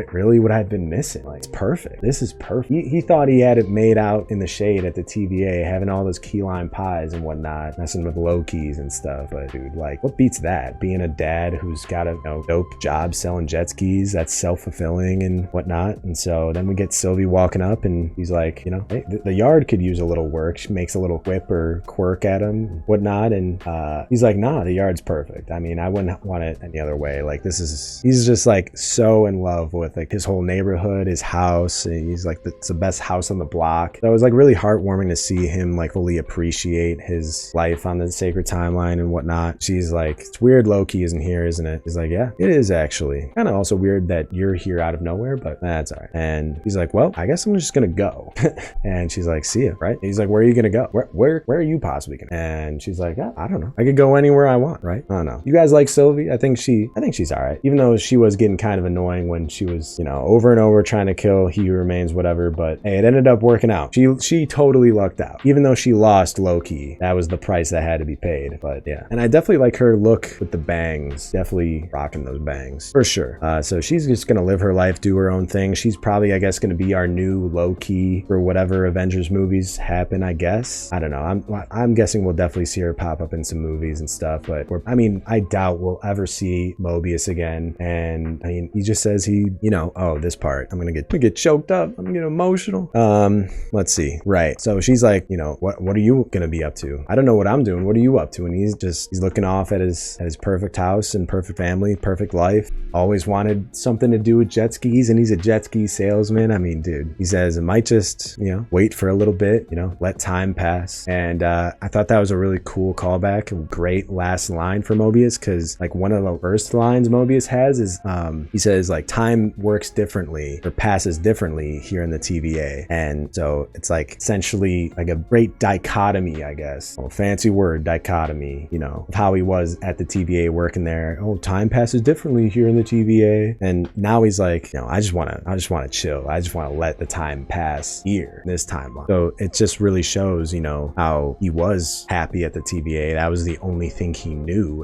A: I've been missing. Like, it's perfect. This is perfect. He thought he had it made out in the shade at the TVA, having all those key lime pies and whatnot, messing with Lokis and stuff. But dude, like, what beats that? Being a dad who's got a, you know, dope job selling jet skis, that's self-fulfilling and whatnot. And so then we get Sylvie walking up, and he's like, you know, hey, the yard could use a little work. She makes a little whip or quirk at him, whatnot. And he's like, nah, the yard's perfect. I mean, I wouldn't want it any other way. Like, he's just like so in love with like his whole neighborhood, his house. He's like, it's the best house on the block. So it was like really heartwarming to see him like fully appreciate his life on the sacred timeline and whatnot. She's like, it's weird Loki isn't here, isn't it? He's like, yeah, it is actually. Kind of also weird that you're here out of nowhere, but that's all right. And he's like, well, I guess I'm just gonna go. And she's like, see ya, right? He's like, where are you gonna go? Where are you possibly gonna? And she's like, yeah, I don't know. I could go anywhere I want, right? I don't know. You guys like Sylvie? I think she's all right. Even though she was getting kind of annoying when she was, you know, over and over trying to kill He Who Remains, whatever. But hey, it ended up working out. She totally lucked out. Even though she lost Loki, that was the price that had to be paid. But yeah, and I definitely like her look with the bangs. Definitely rocking those bangs for sure. So she's just gonna live her life, do her own thing. She's probably, I guess, gonna be our new Loki for whatever Avengers movies happen. I guess. I don't know. I'm guessing we'll definitely see her pop up in some movies and stuff. But I mean, I I doubt we'll ever see Mobius again. And I mean, he just says oh, this part, I'm gonna get choked up. I'm gonna get emotional. Let's see. Right. So she's like, what are you gonna be up to? I don't know what I'm doing. What are you up to? And he's looking off at his perfect house and perfect family, perfect life. Always wanted something to do with jet skis, and he's a jet ski salesman. I mean, dude, he says it might just, wait for a little bit, let time pass. And I thought that was a really cool callback, a great last line for Mobius, because like one of the first lines Mobius has is he says like time works differently or passes differently here in the TVA. And so it's like essentially like a great dichotomy, I guess. Oh, fancy word, dichotomy, of how he was at the TVA working there. Oh, time passes differently here in the TVA. And now he's like, I just want to chill. I just want to let the time pass here in this timeline. So it just really shows, how he was happy at the TVA. That was the only thing he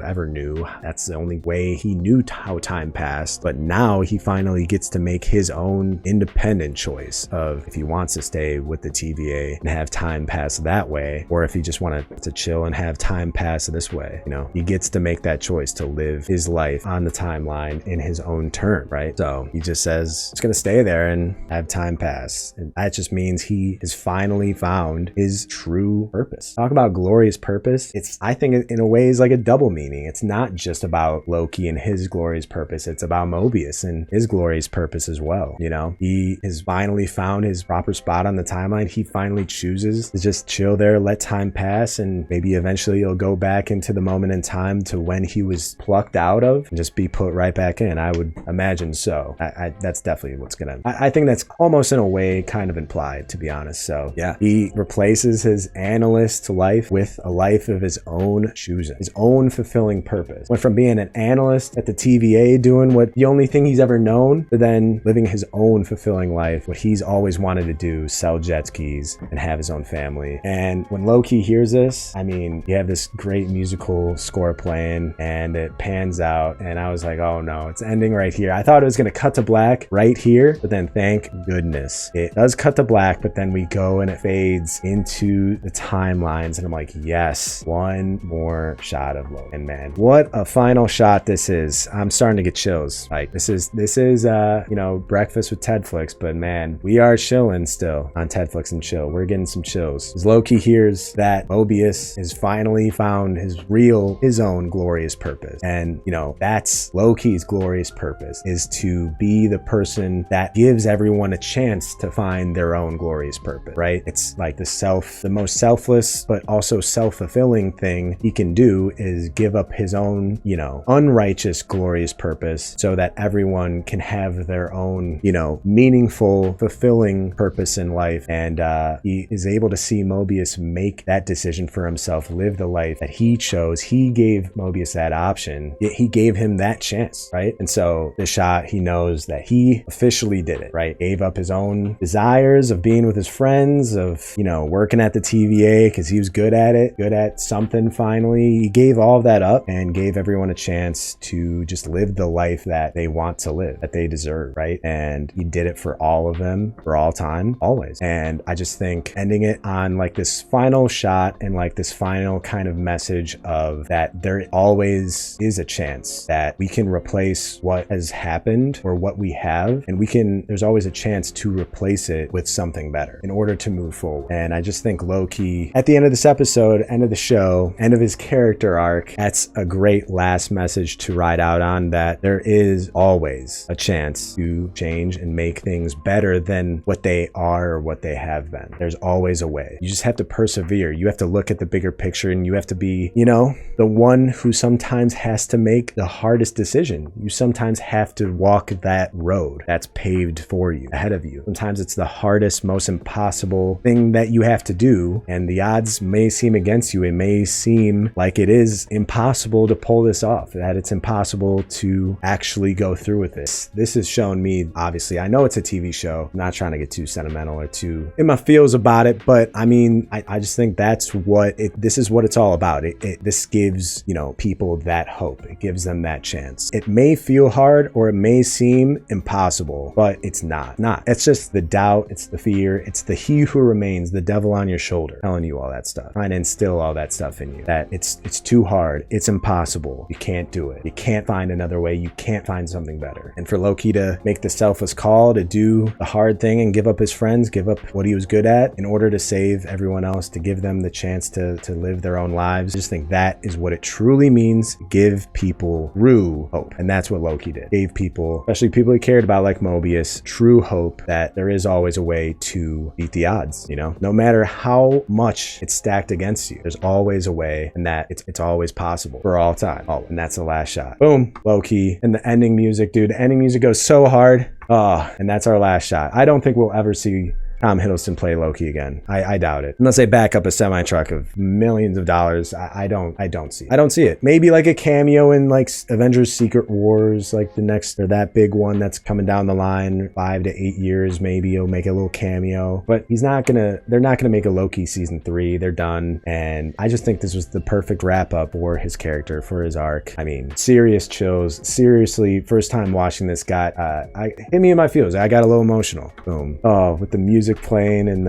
A: ever knew. That's the only way he knew how time passed. But now he finally gets to make his own independent choice of if he wants to stay with the TVA and have time pass that way, or if he just wanted to chill and have time pass this way. He gets to make that choice to live his life on the timeline in his own term, right? So he just says it's gonna stay there and have time pass. And that just means he has finally found his true purpose. Talk about glorious purpose. I think in a way is like a double meaning. It's not just about Loki and his glorious purpose. It's about Mobius and his glorious purpose as well. He has finally found his proper spot on the timeline. He finally chooses to just chill there, let time pass, and maybe eventually he'll go back into the moment in time to when he was plucked out of and just be put right back in. I would imagine so. That's definitely what's gonna, I think that's almost in a way kind of implied, to be honest. So yeah, he replaces his analyst life with a life of his own choosing, his own fulfilling purpose. Went from being an analyst at the TVA doing what the only thing he's ever known, to then living his own fulfilling life, what he's always wanted to do, sell jet skis and have his own family. And when Loki hears this, I mean, you have this great musical score playing and it pans out, and I was like, oh no, it's ending right here. I thought it was going to cut to black right here, but then thank goodness it does cut to black, but then we go and it fades into the timelines, and I'm like, yes, one more shot of Loki. And man, what a final shot this is. I'm starting to get chills. Like this is breakfast with Tedflix, but man, we are chilling still on Tedflix and chill. We're getting some chills as Loki hears that Mobius has finally found his own glorious purpose. And that's Loki's glorious purpose, is to be the person that gives everyone a chance to find their own glorious purpose, right? It's like the most selfless but also self-fulfilling thing he can do is give up his own unrighteous glorious purpose so that everyone can have their own meaningful, fulfilling purpose in life. And he is able to see Mobius make that decision for himself, live the life that he chose. He gave Mobius that option, yet he gave him that chance, right? And so the shot, he knows that he officially did it, right? Gave up his own desires of being with his friends, of working at the TVA because he was good at it, good at something. Finally, he gave all of that up and gave everyone a chance to just live the life that they want to live, that they deserve, right? And he did it for all of them, for all time, always. And I just think ending it on like this final shot and like this final kind of message of that there always is a chance that we can replace what has happened or what we have, and there's always a chance to replace it with something better in order to move forward. And I just think Loki, at the end of this episode, end of the show, end of his character arc, that's a great last message to ride out on, that there is always a chance to change and make things better than what they are or what they have been. There's always a way. You just have to persevere. You have to look at the bigger picture, and you have to be, the one who sometimes has to make the hardest decision. You sometimes have to walk that road that's paved for you, ahead of you. Sometimes it's the hardest, most impossible thing that you have to do, and the odds may seem against you. It may seem like it is impossible to pull this off, that it's impossible to actually go through with this. This has shown me, obviously, I know it's a TV show. I'm not trying to get too sentimental or too in my feels about it, but I mean, I just think this is what it's all about. This gives, people that hope. It gives them that chance. It may feel hard or it may seem impossible, but it's not. It's just the doubt. It's the fear. It's the he who remains, the devil on your shoulder, telling you all that stuff, trying to instill all that stuff in you, that it's too hard. It's impossible. impossible. You can't do it. You can't find another way. You can't find something better. And for Loki to make the selfless call to do the hard thing and give up his friends, give up what he was good at in order to save everyone else, to give them the chance to live their own lives. I just think that is what it truly means to give people true hope. And that's what Loki did. Gave people, especially people he cared about like Mobius, true hope that there is always a way to beat the odds, you know? No matter how much it's stacked against you, there's always a way, and that it's always possible for all time. Oh, and that's the last shot. Boom, Loki. And the ending music, dude, the ending music goes so hard. Oh, and that's our last shot. I don't think we'll ever see Tom Hiddleston play Loki again. I doubt it. Unless they back up a semi-truck of millions of dollars, I don't see it. I don't see it. Maybe like a cameo in like Avengers Secret Wars, like the next, or that big one that's coming down the line, 5 to 8 years, maybe he'll make a little cameo. But they're not gonna make a Loki season 3. They're done. And I just think this was the perfect wrap up for his character, for his arc. I mean, serious chills. Seriously, first time watching this hit me in my feels. I got a little emotional. Boom. Oh, with the music playing and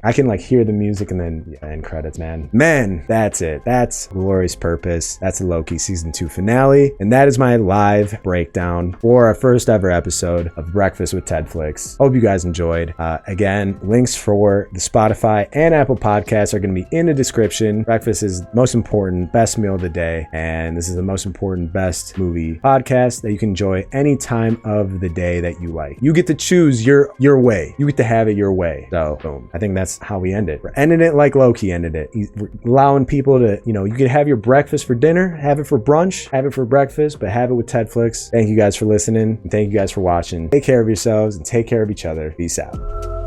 A: I can like hear the music and then end credits, man, that's it. That's Glorious Purpose. That's the Loki season 2 finale, and that is my live breakdown for our first ever episode of Breakfast with Tedflix. Hope you guys enjoyed. Again, links for the Spotify and Apple podcasts are going to be in the description. Breakfast is most important, best meal of the day, and this is the most important, best movie podcast that you can enjoy any time of the day that you like. You get to choose your way. You get to have it your way. So boom, I think that's how we end it. We're ending it like Loki ended it. We're allowing people to, you could have your breakfast for dinner, have it for brunch, have it for breakfast, but have it with Tedflix. Thank you guys for listening, and thank you guys for watching. Take care of yourselves and take care of each other. Peace out.